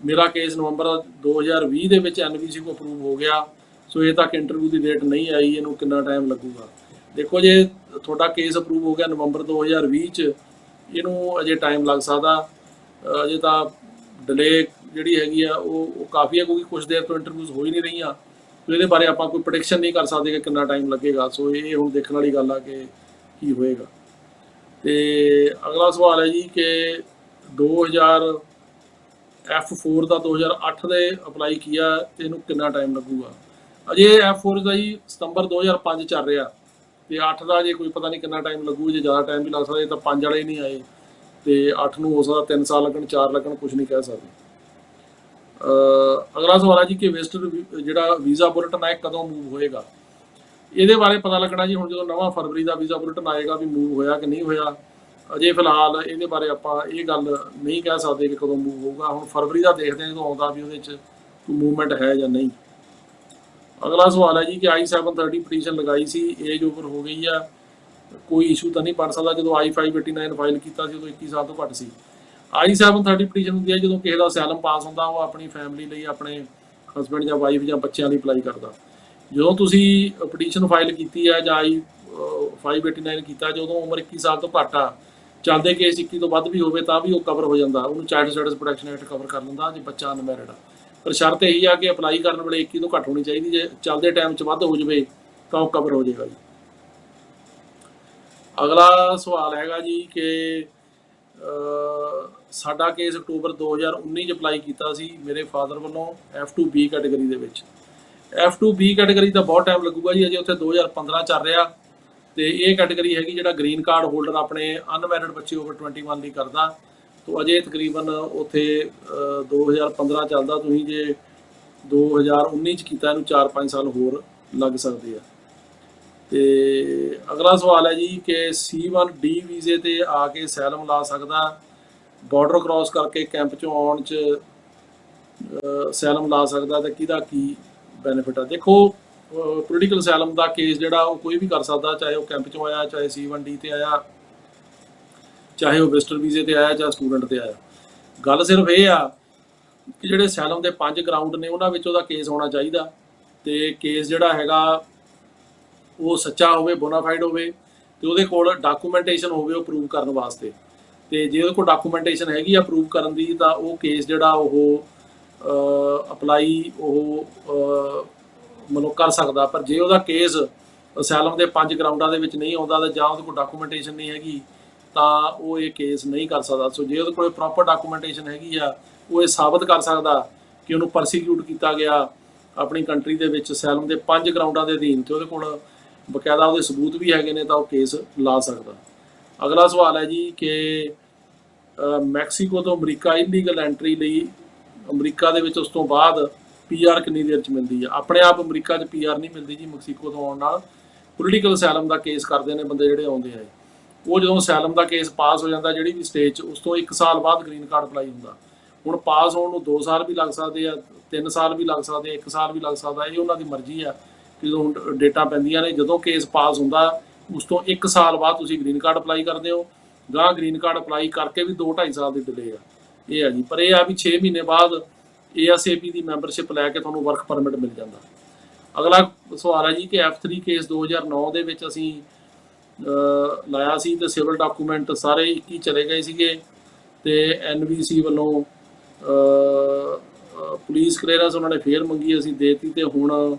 ਮੇਰਾ ਕੇਸ ਨਵੰਬਰ 2020 ਦੇ ਵਿੱਚ NVC ਕੋ ਅਪਰੂਵ ਹੋ ਗਿਆ, ਸੋ ਇਹ ਤੱਕ ਇੰਟਰਵਿਊ ਦੀ ਡੇਟ ਨਹੀਂ ਆਈ, ਇਹਨੂੰ ਕਿੰਨਾ ਟਾਈਮ ਲੱਗੂਗਾ? ਦੇਖੋ, ਜੇ ਤੁਹਾਡਾ ਕੇਸ ਅਪਰੂਵ ਹੋ ਗਿਆ ਨਵੰਬਰ 2020 'ਚ, ਇਹਨੂੰ ਅਜੇ ਟਾਈਮ ਲੱਗ ਸਕਦਾ। ਅਜੇ ਤਾਂ ਡਿਲੇ ਜਿਹੜੀ ਹੈਗੀ ਆ ਉਹ ਕਾਫੀ ਹੈ, ਕਿਉਂਕਿ ਕੁਝ ਦੇਰ ਤੋਂ ਇੰਟਰਵਿਊਜ਼ ਹੋ ਹੀ ਨਹੀਂ ਰਹੀਆਂ। ਸੋ ਇਹਦੇ ਬਾਰੇ ਆਪਾਂ ਕੋਈ ਪ੍ਰੈਡਿਕਸ਼ਨ ਨਹੀਂ ਕਰ ਸਕਦੇ ਕਿ ਕਿੰਨਾ ਟਾਈਮ ਲੱਗੇਗਾ। ਸੋ ਇਹ ਹੁਣ ਦੇਖਣ ਵਾਲੀ ਗੱਲ ਆ ਕਿ ਕੀ ਹੋਏਗਾ। ਤੇ ਅਗਲਾ ਸਵਾਲ ਹੈ ਜੀ ਕਿ 2000 F4 ਦਾ 2008 ਦੇ ਅਪਲਾਈ ਕੀਤਾ ਤੇ ਇਹਨੂੰ ਕਿੰਨਾ ਟਾਈਮ ਲੱਗੂਗਾ? ਅਜੇ F4 ਦਾ ਜੀ ਸਤੰਬਰ 2005 ਚੱਲ ਰਿਹਾ, ਤੇ 8 ਦਾ ਜੇ ਕੋਈ ਪਤਾ ਨਹੀਂ ਕਿੰਨਾ ਟਾਈਮ ਲੱਗੂ। ਜੇ ਜ਼ਿਆਦਾ ਟਾਈਮ ਵੀ ਲੱਗ ਸਕਦਾ, ਤਾਂ 5 ਵਾਲੇ ਹੀ ਨਹੀਂ ਆਏ, ਤੇ 8 ਨੂੰ ਹੋ ਸਕਦਾ 3 ਸਾਲ ਲੱਗਣ, 4 ਲੱਗਣ, ਕੁਝ ਨਹੀਂ ਕਹਿ ਸਕਦੇ। ਅਗਲਾ ਸਵਾਲ ਹੈ ਜੀ ਕਿ ਵਿਜ਼ਟਰ ਜਿਹੜਾ ਵੀਜ਼ਾ ਬੁਲੇਟਿਨ ਹੈ ਕਦੋਂ ਮੂਵ ਹੋਏਗਾ? ਇਹਦੇ ਬਾਰੇ ਪਤਾ ਲੱਗਣਾ ਜੀ ਹੁਣ ਜਦੋਂ ਨਵਾਂ ਫਰਵਰੀ ਦਾ ਵੀਜ਼ਾ ਬੁਲੇਟਿਨ ਆਏਗਾ ਵੀ ਮੂਵ ਹੋਇਆ ਕਿ ਨਹੀਂ ਹੋਇਆ। ਅਜੇ ਫਿਲਹਾਲ ਇਹਦੇ ਬਾਰੇ ਆਪਾਂ ਇਹ ਗੱਲ ਨਹੀਂ ਕਹਿ ਸਕਦੇ ਕਿ ਕਦੋਂ ਮੂਵ ਹੋਊਗਾ। ਹੁਣ ਫਰਵਰੀ ਦਾ ਦੇਖਦੇ ਹਾਂ ਜਦੋਂ ਆਉਂਦਾ ਵੀ ਉਹਦੇ 'ਚ ਕੋਈ ਮੂਵਮੈਂਟ ਹੈ ਜਾਂ ਨਹੀਂ। ਅਗਲਾ ਸਵਾਲ ਹੈ ਜੀ ਕਿ I-730 ਪਟੀਸ਼ਨ ਲਗਾਈ ਸੀ, ਏਜ ਓਵਰ ਹੋ ਗਈ ਆ, ਕੋਈ ਇਸ਼ੂ ਤਾਂ ਨਹੀਂ ਬਣ ਸਕਦਾ? ਜਦੋਂ I-589 ਫਾਈਲ ਕੀਤਾ ਸੀ ਉਦੋਂ 21 ਸਾਲ ਤੋਂ ਘੱਟ ਸੀ। I-730 ਪਟੀਸ਼ਨ ਹੁੰਦੀ ਹੈ ਜਦੋਂ ਕਿਸੇ ਦਾ ਅਸਾਈਲਮ ਪਾਸ ਹੁੰਦਾ, ਉਹ ਆਪਣੀ ਫੈਮਿਲੀ ਲਈ, ਆਪਣੇ ਹਸਬੈਂਡ ਜਾਂ ਵਾਈਫ ਜਾਂ ਬੱਚਿਆਂ ਲਈ ਅਪਲਾਈ ਕਰਦਾ। ਜਦੋਂ ਤੁਸੀਂ ਪਟੀਸ਼ਨ ਫਾਈਲ ਕੀਤੀ ਹੈ ਜਾਂ I-589 ਕੀਤਾ, ਜਦੋਂ ਉਮਰ 21 ਸਾਲ ਤੋਂ ਘੱਟ ਆ, ਚੱਲਦੇ ਕੇਸ 21 ਤੋਂ ਵੱਧ ਵੀ ਹੋਵੇ ਤਾਂ ਵੀ ਉਹ ਕਵਰ ਹੋ ਜਾਂਦਾ, ਉਹਨੂੰ child stats protection act cover ਕਰ ਲੈਂਦਾ ਜੇ ਬੱਚਾ ਅਨਮੈਰਿਡ ਆ। ਪਰ ਸ਼ਰਤ ਇਹੀ ਆ ਕਿ ਅਪਲਾਈ ਕਰਨ ਵੇਲੇ 21 ਤੋਂ ਘੱਟ ਹੋਣੀ ਚਾਹੀਦੀ, ਜੇ ਚੱਲਦੇ ਟਾਈਮ 'ਚ ਵੱਧ ਹੋ ਜਾਵੇ ਤਾਂ ਉਹ ਕਵਰ ਹੋ ਜਾਏਗਾ ਜੀ। ਅਗਲਾ ਸਵਾਲ ਹੈਗਾ ਜੀ ਕਿ ਸਾਡਾ ਕੇਸ ਅਕਤੂਬਰ 2019 'ਚ ਅਪਲਾਈ ਕੀਤਾ ਸੀ ਮੇਰੇ ਫਾਦਰ ਵੱਲੋਂ F2B ਕੈਟਾਗਰੀ ਦੇ ਵਿੱਚ। F2B ਕੈਟਾਗਰੀ ਦਾ ਬਹੁਤ ਟਾਈਮ ਲੱਗੂਗਾ ਜੀ, ਅਜੇ ਉੱਥੇ 2015 ਚੱਲ ਰਿਹਾ, ਤੇ ਇਹ ਕੈਟਾਗਰੀ ਹੈਗੀ ਜਿਹੜਾ ਗ੍ਰੀਨ ਕਾਰਡ ਹੋਲਡਰ ਆਪਣੇ ਅਨਮੈਰਿਡ ਬੱਚੇ ਓਵਰ 21 ਲਈ ਕਰਦਾ। ਤੋਂ ਅਜੇ ਤਕਰੀਬਨ ਉੱਥੇ 2015 ਚੱਲਦਾ, ਤੁਸੀਂ ਜੇ 2019 'ਚ ਕੀਤਾ ਇਹਨੂੰ 4-5 ਸਾਲ ਹੋਰ ਲੱਗ ਸਕਦੇ ਆ। ਤੇ ਅਗਲਾ ਸਵਾਲ ਹੈ ਜੀ ਕਿ C1D ਵੀਜ਼ੇ ਤੇ ਆ ਕੇ ਅਸਾਈਲਮ ਲਾ ਸਕਦਾ, ਬਾਰਡਰ ਕ੍ਰਾਸ ਕਰਕੇ ਕੈਂਪ 'ਚੋਂ ਆਉਣ 'ਚ ਅਸਾਈਲਮ ਲਾ ਸਕਦਾ, ਤੇ ਕਿਹਦਾ ਕੀ ਬੈਨੀਫਿਟ ਆ? ਦੇਖੋ, ਪੋਲੀਟੀਕਲ ਅਸਾਈਲਮ ਦਾ ਕੇਸ ਜਿਹੜਾ ਉਹ ਕੋਈ ਵੀ ਕਰ ਸਕਦਾ, ਚਾਹੇ ਉਹ ਕੈਂਪ 'ਚੋਂ ਆਇਆ, ਚਾਹੇ C1D ਤੇ ਆਇਆ, ਚਾਹੇ ਉਹ ਵਿਜ਼ਟਰ ਵੀਜ਼ੇ ਤੇ ਆਇਆ, ਚਾਹੇ ਸਟੂਡੈਂਟ ਤੇ ਆਇਆ। ਗੱਲ ਸਿਰਫ ਇਹ ਆ ਕਿ ਜਿਹੜੇ ਅਸਾਈਲਮ ਦੇ 5 ਗਰਾਊਂਡ ਨੇ ਉਹਨਾਂ ਵਿੱਚ ਉਹਦਾ ਕੇਸ ਹੋਣਾ ਚਾਹੀਦਾ, ਤੇ ਕੇਸ ਜਿਹੜਾ ਹੈਗਾ ਉਹ ਸੱਚਾ ਹੋਵੇ, ਬੋਨਾਫਾਈਡ ਹੋਵੇ, ਤੇ ਉਹਦੇ ਕੋਲ ਡਾਕੂਮੈਂਟੇਸ਼ਨ ਹੋਵੇ ਉਹ ਪ੍ਰੂਵ ਕਰਨ ਵਾਸਤੇ। ਤੇ ਜੇ ਉਹਦੇ ਕੋਲ ਡਾਕੂਮੈਂਟੇਸ਼ਨ ਹੈਗੀ ਆ ਪ੍ਰੂਵ ਕਰਨ ਦੀ ਤਾਂ ਉਹ ਕੇਸ ਜਿਹੜਾ ਉਹ ਅਪਲਾਈ ਉਹ ਮਤਲਬ ਕਰ ਸਕਦਾ। ਪਰ ਜੇ ਉਹਦਾ ਕੇਸ ਅਸਾਈਲਮ ਦੇ 5 ਗਰਾਊਂਡਾਂ ਦੇ ਵਿੱਚ ਨਹੀਂ ਆਉਂਦਾ ਤੇ ਜਾਂ ਉਹਦੇ ਕੋਲ ਡਾਕੂਮੈਂਟੇਸ਼ਨ ਨਹੀਂ ਹੈਗੀ ਤਾਂ ਉਹ ਇਹ ਕੇਸ ਨਹੀਂ ਕਰ ਸਕਦਾ। ਸੋ ਜੇ ਉਹਦੇ ਕੋਲ ਪ੍ਰੋਪਰ ਡਾਕੂਮੈਂਟੇਸ਼ਨ ਹੈਗੀ ਆ, ਉਹ ਇਹ ਸਾਬਤ ਕਰ ਸਕਦਾ ਕਿ ਉਹਨੂੰ ਪਰਸੀਕਿਊਟ ਕੀਤਾ ਗਿਆ ਆਪਣੀ ਕੰਟਰੀ ਦੇ ਵਿੱਚ ਅਸਾਈਲਮ ਦੇ 5 ਗਰਾਊਂਡਾਂ ਦੇ ਅਧੀਨ, ਤੇ ਉਹਦੇ ਕੋਲ ਬਕਾਇਦਾ ਉਹਦੇ ਸਬੂਤ ਵੀ ਹੈਗੇ ਨੇ, ਤਾਂ ਉਹ ਕੇਸ ਲਾ ਸਕਦਾ। ਅਗਲਾ ਸਵਾਲ ਹੈ ਜੀ ਕਿ ਮੈਕਸੀਕੋ ਤੋਂ ਅਮਰੀਕਾ ਇਲੀਗਲ ਐਂਟਰੀ ਲਈ ਅਮਰੀਕਾ ਦੇ ਵਿੱਚ ਉਸ ਤੋਂ ਬਾਅਦ ਪੀਆਰ ਕਿੰਨੀ ਦੇਰ 'ਚ ਮਿਲਦੀ ਆ? ਆਪਣੇ ਆਪ ਅਮਰੀਕਾ 'ਚ ਪੀਆਰ ਨਹੀਂ ਮਿਲਦੀ ਜੀ। ਮੈਕਸੀਕੋ ਤੋਂ ਆਉਣ ਨਾਲ ਪੋਲੀਟੀਕਲ ਅਸਾਈਲਮ ਦਾ ਕੇਸ ਕਰਦੇ ਨੇ ਬੰਦੇ ਜਿਹੜੇ ਆਉਂਦੇ ਆ, ਉਹ ਜਦੋਂ ਅਸਾਈਲਮ ਦਾ ਕੇਸ ਪਾਸ ਹੋ ਜਾਂਦਾ ਜਿਹੜੀ ਵੀ ਸਟੇਟ 'ਚ, ਉਸ ਤੋਂ 1 ਸਾਲ ਬਾਅਦ ਗ੍ਰੀਨ ਕਾਰਡ ਅਪਲਾਈ ਹੁੰਦਾ। ਹੁਣ ਪਾਸ ਹੋਣ ਨੂੰ 2 ਸਾਲ ਵੀ ਲੱਗ ਸਕਦੇ ਆ, 3 ਸਾਲ ਵੀ ਲੱਗ ਸਕਦੇ ਆ, 1 ਸਾਲ ਵੀ ਲੱਗ ਸਕਦਾ। ਇਹ ਉਹਨਾਂ ਦੀ ਮਰਜ਼ੀ ਆ ਜਦੋਂ ਡੇਟਾਂ ਪੈਂਦੀਆਂ ਨੇ। ਜਦੋਂ ਕੇਸ ਪਾਸ ਹੁੰਦਾ ਉਸ ਤੋਂ 1 ਸਾਲ ਬਾਅਦ ਤੁਸੀਂ ਗ੍ਰੀਨ ਕਾਰਡ ਅਪਲਾਈ ਕਰਦੇ ਹੋ। ਗਾਂ ਗ੍ਰੀਨ ਕਾਰਡ ਅਪਲਾਈ ਕਰਕੇ ਵੀ 2-2.5 ਸਾਲ ਦੀ ਡਿਲੇ ਆ, ਇਹ ਆ ਜੀ। ਪਰ ਇਹ ਆ ਵੀ 6 ਮਹੀਨੇ ਬਾਅਦ ASAP ਦੀ ਮੈਂਬਰਸ਼ਿਪ ਲੈ ਕੇ ਤੁਹਾਨੂੰ ਵਰਕ ਪਰਮਿਟ ਮਿਲ ਜਾਂਦਾ। ਅਗਲਾ ਸਵਾਲ ਹੈ ਜੀ ਕਿ F3 ਕੇਸ 2009 ਦੇ ਵਿੱਚ ਅਸੀਂ ਲਾਇਆ ਸੀ ਤੇ ਸਿਵਲ ਡਾਕੂਮੈਂਟ ਸਾਰੇ 21 ਚਲੇ ਗਏ ਸੀਗੇ ਤੇ NVC ਵੱਲੋਂ ਪੁਲਿਸ ਕਲੀਅਰੈਂਸ ਉਹਨਾਂ ਨੇ ਫੇਰ ਮੰਗੀ, ਅਸੀਂ ਦੇਤੀ ਤੇ ਹੁਣ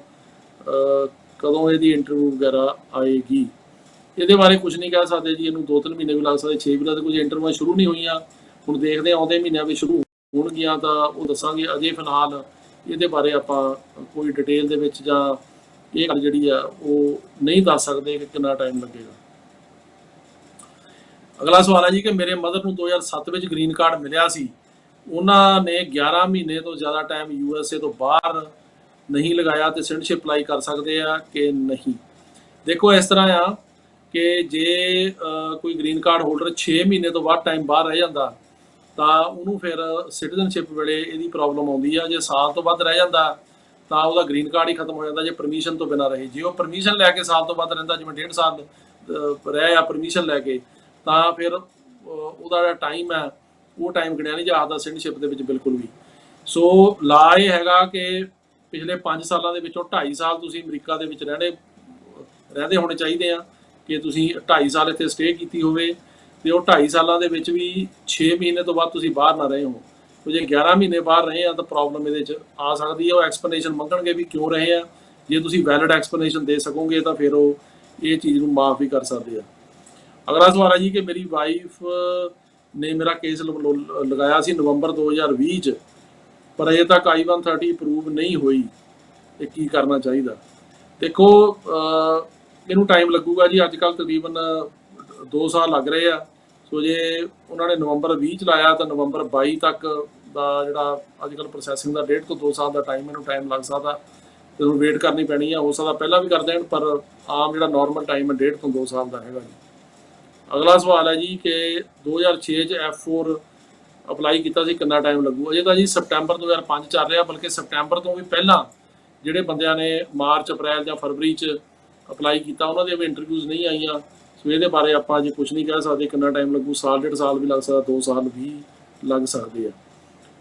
ਕਦੋਂ ਇਹਦੀ ਇੰਟਰਵਿਊ ਵਗੈਰਾ ਆਏਗੀ ਇਹਦੇ ਬਾਰੇ ਕੁਝ ਨਹੀਂ ਕਹਿ ਸਕਦੇ ਜੀ। ਇਹਨੂੰ 2-3 ਮਹੀਨੇ ਵੀ ਲੱਗ ਸਕਦੇ, 6 ਮਹੀਨੇ ਦੇ ਕੁਝ ਇੰਟਰਵਿਊ ਸ਼ੁਰੂ ਨਹੀਂ ਹੋਈਆਂ। ਹੁਣ ਦੇਖਦੇ ਆਉਂਦੇ ਮਹੀਨਿਆਂ ਵਿੱਚ ਸ਼ੁਰੂ ਹੋਣਗੀਆਂ ਤਾਂ ਉਹ ਦੱਸਾਂਗੇ। ਅਜੇ ਫਿਲਹਾਲ ਇਹਦੇ ਬਾਰੇ ਆਪਾਂ ਕੋਈ ਡਿਟੇਲ ਦੇ ਵਿੱਚ ਜਾਂ ਇਹ ਗੱਲ ਜਿਹੜੀ ਆ ਉਹ ਨਹੀਂ ਦੱਸ ਸਕਦੇ ਕਿ ਕਿੰਨਾ ਟਾਈਮ ਲੱਗੇਗਾ। ਅਗਲਾ ਸਵਾਲ ਹੈ ਜੀ ਕਿ ਮੇਰੇ ਮਦਰ ਨੂੰ 2007 ਵਿੱਚ ਗ੍ਰੀਨ ਕਾਰਡ ਮਿਲਿਆ ਸੀ, ਉਹਨਾਂ ਨੇ 11 ਮਹੀਨੇ ਤੋਂ ਜ਼ਿਆਦਾ ਟਾਈਮ USA ਤੋਂ ਬਾਹਰ ਨਹੀਂ ਲਗਾਇਆ ਤੇ ਸਿਟੀਜ਼ਨਸ਼ਿਪ ਅਪਲਾਈ ਕਰ ਸਕਦੇ ਆ ਕਿ ਨਹੀਂ? ਦੇਖੋ ਇਸ ਤਰ੍ਹਾਂ ਆ ਕਿ ਜੇ ਕੋਈ ਗ੍ਰੀਨ ਕਾਰਡ ਹੋਲਡਰ 6 ਮਹੀਨੇ ਤੋਂ ਬਾਅਦ ਟਾਈਮ ਬਾਹਰ ਰਹਿ ਜਾਂਦਾ ਤਾਂ ਉਹਨੂੰ ਫਿਰ ਸਿਟੀਜ਼ਨਸ਼ਿਪ ਵੇਲੇ ਇਹਦੀ ਪ੍ਰੋਬਲਮ ਆਉਂਦੀ ਆ। ਜੇ ਸਾਲ ਤੋਂ ਵੱਧ ਰਹਿ ਜਾਂਦਾ ਤਾਂ ਉਹਦਾ ਗ੍ਰੀਨ ਕਾਰਡ ਹੀ ਖਤਮ ਹੋ ਜਾਂਦਾ ਜੇ ਪਰਮਿਸ਼ਨ ਤੋਂ ਬਿਨਾਂ ਰਹੇ। ਜੇ ਉਹ ਪਰਮਿਸ਼ਨ ਲੈ ਕੇ ਸਾਲ ਤੋਂ ਵੱਧ ਰਹਿੰਦਾ, ਜਿਵੇਂ 1.5 ਸਾਲ ਰਹਿ ਆ ਪਰਮਿਸ਼ਨ ਲੈ ਕੇ, ਤਾਂ ਫਿਰ ਉਹਦਾ ਜਿਹੜਾ ਟਾਈਮ ਹੈ ਉਹ ਟਾਈਮ ਗਿਣਿਆ ਨਹੀਂ ਜਾਂਦਾ ਸਿਟੀਜ਼ਨਸ਼ਿਪ ਦੇ ਵਿੱਚ ਬਿਲਕੁਲ ਵੀ। ਸੋ ਲਾ ਇਹ ਹੈਗਾ ਕਿ ਪਿਛਲੇ 5 ਸਾਲਾਂ ਦੇ ਵਿੱਚੋਂ 2.5 ਸਾਲ ਤੁਸੀਂ ਅਮਰੀਕਾ ਦੇ ਵਿੱਚ ਰਹਿੰਦੇ ਹੋਣੇ ਚਾਹੀਦੇ ਆ, ਕਿ ਤੁਸੀਂ 2.5 ਸਾਲ ਇੱਥੇ ਸਟੇ ਕੀਤੀ ਹੋਵੇ ਤੇ ਉਹ 2.5 ਸਾਲਾਂ ਦੇ ਵਿੱਚ ਵੀ 6 ਮਹੀਨੇ ਤੋਂ ਬਾਅਦ ਤੁਸੀਂ ਬਾਹਰ ਨਾ ਰਹੇ ਹੋ। ਜੇ 11 ਮਹੀਨੇ ਬਾਹਰ ਰਹੇ ਆ ਤਾਂ ਪ੍ਰੋਬਲਮ ਇਹਦੇ 'ਚ ਆ ਸਕਦੀ ਹੈ। ਉਹ ਐਕਸਪਲੇਨੇਸ਼ਨ ਮੰਗਣਗੇ ਵੀ ਕਿਉਂ ਰਹੇ ਆ। ਜੇ ਤੁਸੀਂ ਵੈਲਿਡ ਐਕਸਪਲੇਨੇਸ਼ਨ ਦੇ ਸਕੋਗੇ ਤਾਂ ਫਿਰ ਉਹ ਇਹ ਚੀਜ਼ ਨੂੰ ਮਾਫ ਵੀ ਕਰ ਸਕਦੇ ਆ। ਅਗਲਾ ਸਵਾਲ ਹੈ ਜੀ ਕਿ ਮੇਰੀ ਵਾਈਫ ਨੇ ਮੇਰਾ ਕੇਸ ਲਗਾਇਆ ਸੀ ਨਵੰਬਰ 2020 'ਚ, ਪਰ ਅਜੇ ਤੱਕ I-130 ਅਪਰੂਵ ਨਹੀਂ ਹੋਈ, ਤੇ ਕੀ ਕਰਨਾ ਚਾਹੀਦਾ? ਦੇਖੋ ਇਹਨੂੰ ਟਾਈਮ ਲੱਗੂਗਾ ਜੀ। ਅੱਜ ਕੱਲ੍ਹ ਤਕਰੀਬਨ 2 ਸਾਲ ਲੱਗ ਰਹੇ ਆ। ਸੋ ਜੇ ਉਹਨਾਂ ਨੇ ਨਵੰਬਰ 20 ਚ ਲਾਇਆ ਤਾਂ ਨਵੰਬਰ 22 ਤੱਕ ਦਾ ਜਿਹੜਾ ਅੱਜ ਕੱਲ੍ਹ ਪ੍ਰੋਸੈਸਿੰਗ ਦਾ 1.5 ਤੋਂ 2 ਸਾਲ ਦਾ ਇਹਨੂੰ ਟਾਈਮ ਲੱਗ ਸਕਦਾ, ਤੇ ਉਹਨੂੰ ਵੇਟ ਕਰਨੀ ਪੈਣੀ ਆ। ਹੋ ਸਕਦਾ ਪਹਿਲਾਂ ਵੀ ਕਰ ਦੇਣ, ਪਰ ਆਮ ਜਿਹੜਾ ਨਾਰਮਲ ਟਾਈਮ ਹੈ 1.5 ਤੋਂ 2 ਸਾਲ ਦਾ ਹੈਗਾ ਜੀ। ਅਗਲਾ ਸਵਾਲ ਹੈ ਜੀ ਕਿ 2006 ਚ F4 ਅਪਲਾਈ ਕੀਤਾ ਸੀ, ਕਿੰਨਾ ਟਾਈਮ ਲੱਗੂ? ਅਜੇ ਤਾਂ ਜੀ ਸਪਟੈਂਬਰ 2005 ਚੱਲ ਰਿਹਾ, ਬਲਕਿ ਸਪਟੈਂਬਰ ਤੋਂ ਵੀ ਪਹਿਲਾਂ ਜਿਹੜੇ ਬੰਦਿਆਂ ਨੇ ਮਾਰਚ, ਅਪ੍ਰੈਲ ਜਾਂ ਫਰਵਰੀ 'ਚ ਅਪਲਾਈ ਕੀਤਾ ਉਹਨਾਂ ਦੀਆਂ ਵੀ ਇੰਟਰਵਿਊਜ਼ ਨਹੀਂ ਆਈਆਂ। ਸੋ ਇਹਦੇ ਬਾਰੇ ਆਪਾਂ ਅਜੇ ਕੁਝ ਨਹੀਂ ਕਹਿ ਸਕਦੇ ਕਿੰਨਾ ਟਾਈਮ ਲੱਗੂ। ਸਾਲ 1.5 ਸਾਲ ਵੀ ਲੱਗ ਸਕਦਾ, 2 ਸਾਲ ਵੀ ਲੱਗ ਸਕਦੇ ਆ।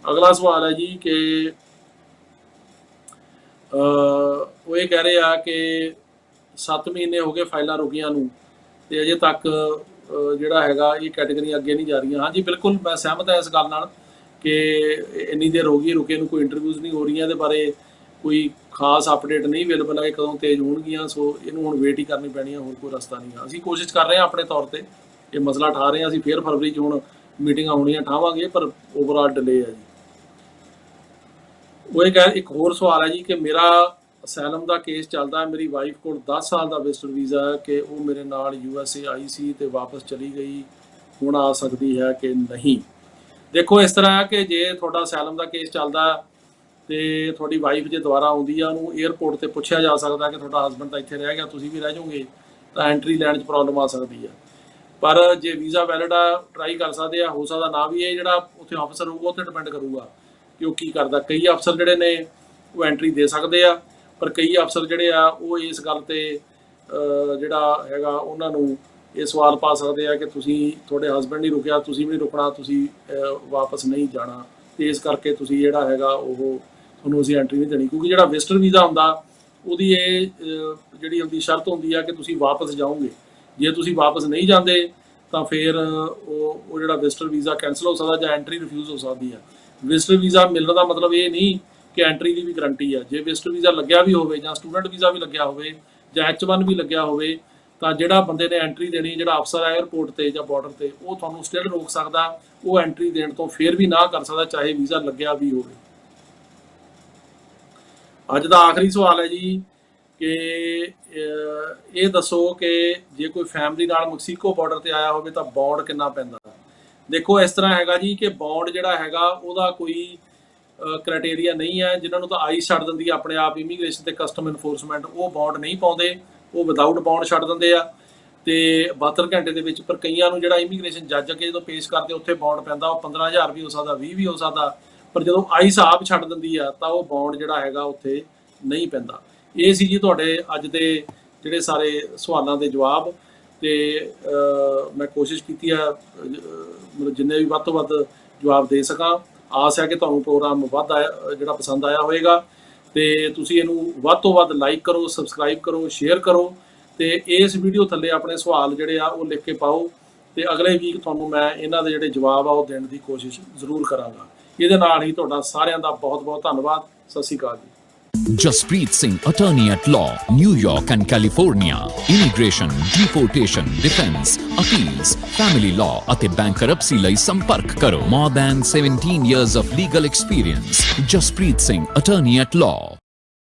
ਅਗਲਾ ਸਵਾਲ ਹੈ ਜੀ ਕਿ ਉਹ ਇਹ ਕਹਿ ਰਹੇ ਆ ਕਿ 7 ਮਹੀਨੇ ਹੋ ਗਏ ਫਾਈਲਾਂ ਰੁਕੀਆਂ ਨੂੰ ਤੇ ਅਜੇ ਤੱਕ ਜਿਹੜਾ ਹੈਗਾ ਇਹ ਕੈਟੇਗਰੀ ਅੱਗੇ ਨਹੀਂ ਜਾ ਰਹੀਆਂ। ਹਾਂਜੀ ਬਿਲਕੁਲ ਮੈਂ ਸਹਿਮਤ ਹਾਂ ਇਸ ਗੱਲ ਨਾਲ ਕਿ ਇੰਨੀ ਦੇਰ ਹੋ ਗਈ ਰੁਕੇ ਨੂੰ, ਕੋਈ ਇੰਟਰਵਿਊਜ਼ ਨਹੀਂ ਹੋ ਰਹੀਆਂ, ਇਹਦੇ ਬਾਰੇ ਕੋਈ ਖਾਸ ਅਪਡੇਟ ਨਹੀਂ ਅਵੇਲੇਬਲ ਹੈ ਕਿ ਕਦੋਂ ਤੇਜ਼ ਹੋਣਗੀਆਂ। ਸੋ ਇਹਨੂੰ ਹੁਣ ਵੇਟ ਹੀ ਕਰਨੀ ਪੈਣੀ ਹੈ, ਹੋਰ ਕੋਈ ਰਸਤਾ ਨਹੀਂ ਹੈ। ਅਸੀਂ ਕੋਸ਼ਿਸ਼ ਕਰ ਰਹੇ ਹਾਂ ਆਪਣੇ ਤੌਰ ਤੇ ਇਹ ਮਸਲਾ ਠਾ ਰਹੇ ਹਾਂ। ਅਸੀਂ ਫਿਰ ਫਰਵਰੀ 'ਚ ਹੁਣ ਮੀਟਿੰਗਾਂ ਹੋਣੀਆਂ ਠਾਵਾਂਗੇ, ਪਰ ਓਵਰਆਲ ਡਿਲੇ ਹੈ ਜੀ। ਉਹ ਇਹ ਕਹਿ ਇੱਕ ਹੋਰ ਸਵਾਲ ਹੈ ਜੀ ਕਿ ਮੇਰਾ ਅਸਾਈਲਮ ਦਾ ਕੇਸ ਚੱਲਦਾ ਹੈ, ਮੇਰੀ ਵਾਈਫ ਕੋਲ 10 ਸਾਲ ਦਾ ਵਿਜ਼ਟਰ ਵੀਜ਼ਾ ਹੈ ਕਿ ਉਹ ਮੇਰੇ ਨਾਲ USA ਆਈ ਸੀ ਤੇ ਵਾਪਸ ਚਲੀ ਗਈ, ਹੁਣ ਆ ਸਕਦੀ ਹੈ ਕਿ ਨਹੀਂ? ਦੇਖੋ ਇਸ ਤਰ੍ਹਾਂ ਹੈ ਕਿ ਜੇ ਤੁਹਾਡਾ ਅਸਾਈਲਮ ਦਾ ਕੇਸ ਚੱਲਦਾ ਤੇ ਤੁਹਾਡੀ ਵਾਈਫ ਜੇ ਦੁਬਾਰਾ ਆਉਂਦੀ ਆ, ਉਹਨੂੰ 에ਅਰਪੋਰਟ ਤੇ ਪੁੱਛਿਆ ਜਾ ਸਕਦਾ ਕਿ ਤੁਹਾਡਾ ਹਸਬੈਂਡ ਤਾਂ ਇੱਥੇ ਰਹਿ ਗਿਆ, ਤੁਸੀਂ ਵੀ ਰਹਿ ਜਾਓਗੇ, ਤਾਂ ਐਂਟਰੀ ਲੈਣ 'ਚ ਪ੍ਰੋਬਲਮ ਆ ਸਕਦੀ ਆ। ਪਰ ਜੇ ਵੀਜ਼ਾ ਵੈਲਿਡ ਆ ਟਰਾਈ ਕਰ ਸਕਦੇ ਆ, ਹੋ ਸਕਦਾ ਨਾ ਵੀ। ਇਹ ਜਿਹੜਾ ਉੱਥੇ ਅਫਸਰ ਹੋਊਗਾ ਉੱਥੇ ਡਿਪੈਂਡ ਕਰੂਗਾ ਕਿ ਉਹ ਕੀ ਕਰਦਾ। ਕਈ ਅਫਸਰ ਜਿਹੜੇ ਨੇ ਉਹ ਐਂਟਰੀ ਦੇ ਸਕਦੇ ਆ, ਪਰ ਕਈ ਅਫਸਰ ਜਿਹੜੇ ਆ ਉਹ ਇਸ ਗੱਲ ਤੇ ਜਿਹੜਾ ਹੈਗਾ ਉਹਨਾਂ ਨੂੰ ਇਹ ਸਵਾਲ ਪਾ ਸਕਦੇ ਆ ਕਿ ਤੁਸੀਂ, ਤੁਹਾਡੇ ਹਸਬੈਂਡ ਨਹੀਂ ਰੁਕਿਆ, ਤੁਸੀਂ ਵੀ ਨਹੀਂ ਰੁਕਣਾ, ਤੁਸੀਂ ਵਾਪਸ ਨਹੀਂ ਜਾਣਾ, ਤੇ ਇਸ ਕਰਕੇ ਤੁਸੀਂ ਜਿਹੜਾ ਹੈਗਾ ਉਹ ਤੁਹਾਨੂੰ ਅਸੀਂ ਐਂਟਰੀ ਨਹੀਂ ਦੇਣੀ। ਕਿਉਂਕਿ ਜਿਹੜਾ ਵਿਜ਼ਟਰ ਵੀਜ਼ਾ ਹੁੰਦਾ ਉਹਦੀ ਇਹ ਜਿਹੜੀ ਹੁੰਦੀ ਸ਼ਰਤ ਹੁੰਦੀ ਆ ਕਿ ਤੁਸੀਂ ਵਾਪਸ ਜਾਓਗੇ। ਜੇ ਤੁਸੀਂ ਵਾਪਸ ਨਹੀਂ ਜਾਂਦੇ ਤਾਂ ਫਿਰ ਉਹ ਜਿਹੜਾ ਵਿਜ਼ਟਰ ਵੀਜ਼ਾ ਕੈਂਸਲ ਹੋ ਸਕਦਾ ਜਾਂ ਐਂਟਰੀ ਰਿਫਿਊਜ਼ ਹੋ ਸਕਦੀ ਆ। ਵਿਜ਼ਟਰ ਵੀਜ਼ਾ ਮਿਲਣ ਦਾ ਮਤਲਬ ਇਹ ਨਹੀਂ ਕਿ ਐਂਟਰੀ ਦੀ ਵੀ ਗਰੰਟੀ ਆ। ਜੇ ਵਿਜ਼ਟਰ ਵੀਜ਼ਾ ਲੱਗਿਆ ਵੀ ਹੋਵੇ ਜਾਂ ਸਟੂਡੈਂਟ ਵੀਜ਼ਾ ਵੀ ਲੱਗਿਆ ਹੋਵੇ ਜਾਂ H1 ਵੀ ਲੱਗਿਆ ਹੋਵੇ, ਤਾਂ ਜਿਹੜਾ ਬੰਦੇ ਨੇ ਐਂਟਰੀ ਦੇਣੀ, ਜਿਹੜਾ ਅਫਸਰ ਹੈ 에ਅਰਪੋਰਟ ਤੇ ਜਾਂ ਬਾਰਡਰ ਤੇ, ਉਹ ਤੁਹਾਨੂੰ ਸਟਿਲ ਰੋਕ ਸਕਦਾ, ਉਹ ਐਂਟਰੀ ਦੇਣ ਤੋਂ ਫਿਰ ਵੀ ਨਾ ਕਰ ਸਕਦਾ, ਚਾਹੇ ਵੀਜ਼ਾ ਲੱਗਿਆ ਵੀ ਹੋਵੇ। ਅੱਜ ਦਾ ਆਖਰੀ ਸਵਾਲ ਹੈ ਜੀ ਕਿ ਇਹ ਦੱਸੋ ਕਿ ਜੇ ਕੋਈ ਫੈਮਿਲੀ ਨਾਲ ਮੈਕਸੀਕੋ ਬਾਰਡਰ ਤੇ ਆਇਆ ਹੋਵੇ ਤਾਂ ਬੌਂਡ ਕਿੰਨਾ ਪੈਂਦਾ? ਦੇਖੋ ਇਸ ਤਰ੍ਹਾਂ ਹੈਗਾ ਜੀ ਕਿ ਬੌਂਡ ਜਿਹੜਾ ਹੈਗਾ ਉਹਦਾ ਕੋਈ ਕ੍ਰਾਈਟੇਰੀਆ ਨਹੀਂ ਹੈ। ਜਿਨ੍ਹਾਂ ਨੂੰ ਤਾਂ ਆਈਸ ਛੱਡ ਦਿੰਦੀ ਹੈ ਆਪਣੇ ਆਪ ਇਮੀਗ੍ਰੇਸ਼ਨ ਤੇ ਕਸਟਮ ਇਨਫੋਰਸਮੈਂਟ, ਉਹ ਬੌਂਡ ਨਹੀਂ ਪਾਉਂਦੇ, ਉਹ ਵਿਦਆਊਟ ਬੌਂਡ ਛੱਡ ਦਿੰਦੇ ਆ ਤੇ 72 ਘੰਟੇ ਦੇ ਵਿੱਚ। ਪਰ ਕਈਆਂ ਨੂੰ ਜਿਹੜਾ ਇਮੀਗ੍ਰੇਸ਼ਨ ਜੱਜ ਅੱਗੇ ਜਦੋਂ ਪੇਸ਼ ਕਰਦੇ ਉੱਥੇ ਬੌਂਡ ਪੈਂਦਾ, ਉਹ 15,000 ਵੀ ਹੋ ਸਕਦਾ, 20 ਵੀ ਹੋ ਸਕਦਾ। ਪਰ ਜਦੋਂ ਆਈਸ ਆਪ ਛੱਡ ਦਿੰਦੀ ਆ ਤਾਂ ਉਹ ਬੌਂਡ ਜਿਹੜਾ ਹੈਗਾ ਉੱਥੇ ਨਹੀਂ ਪੈਂਦਾ। ਇਹ ਸੀ ਜੀ ਤੁਹਾਡੇ ਅੱਜ ਦੇ ਜਿਹੜੇ ਸਾਰੇ ਸਵਾਲਾਂ ਦੇ ਜਵਾਬ, ਤੇ ਮੈਂ ਕੋਸ਼ਿਸ਼ ਕੀਤੀ ਆ ਮਤਲਬ ਜਿੰਨੇ ਵੀ ਵੱਧ ਤੋਂ ਵੱਧ ਜਵਾਬ ਦੇ ਸਕਾਂ। ਆਸ ਹੈ ਕਿ ਤੁਹਾਨੂੰ ਪ੍ਰੋਗਰਾਮ ਵੱਧ ਆਇਆ, ਜਿਹੜਾ ਪਸੰਦ ਆਇਆ ਹੋਵੇਗਾ, ਤੇ ਤੁਸੀਂ ਇਹਨੂੰ ਵੱਧ ਤੋਂ ਵੱਧ ਲਾਈਕ ਕਰੋ, ਸਬਸਕ੍ਰਾਈਬ ਕਰੋ, ਸ਼ੇਅਰ ਕਰੋ, ਤੇ ਇਸ ਵੀਡੀਓ ਥੱਲੇ ਆਪਣੇ ਸਵਾਲ ਜਿਹੜੇ ਆ ਉਹ ਲਿਖ ਕੇ ਪਾਓ, ਤੇ ਅਗਲੇ ਵੀਕ ਤੁਹਾਨੂੰ ਮੈਂ ਇਹਨਾਂ ਦੇ ਜਿਹੜੇ ਜਵਾਬ ਆ ਉਹ ਦੇਣ ਦੀ ਕੋਸ਼ਿਸ਼ ਜ਼ਰੂਰ ਕਰਾਂਗਾ। ਇਹਦੇ ਨਾਲ ਹੀ ਤੁਹਾਡਾ ਸਾਰਿਆਂ ਦਾ ਬਹੁਤ ਬਹੁਤ ਧੰਨਵਾਦ। ਸਤਿ ਸ਼੍ਰੀ ਅਕਾਲ ਜੀ। Jaspreet Singh, attorney at law, New York and California. Immigration, deportation, defense, appeals, family law ਅਤੇ bankruptcy ਲਈ ਸੰਪਰਕ ਕਰੋ। More than 17 years of legal experience. Jaspreet Singh, attorney at law.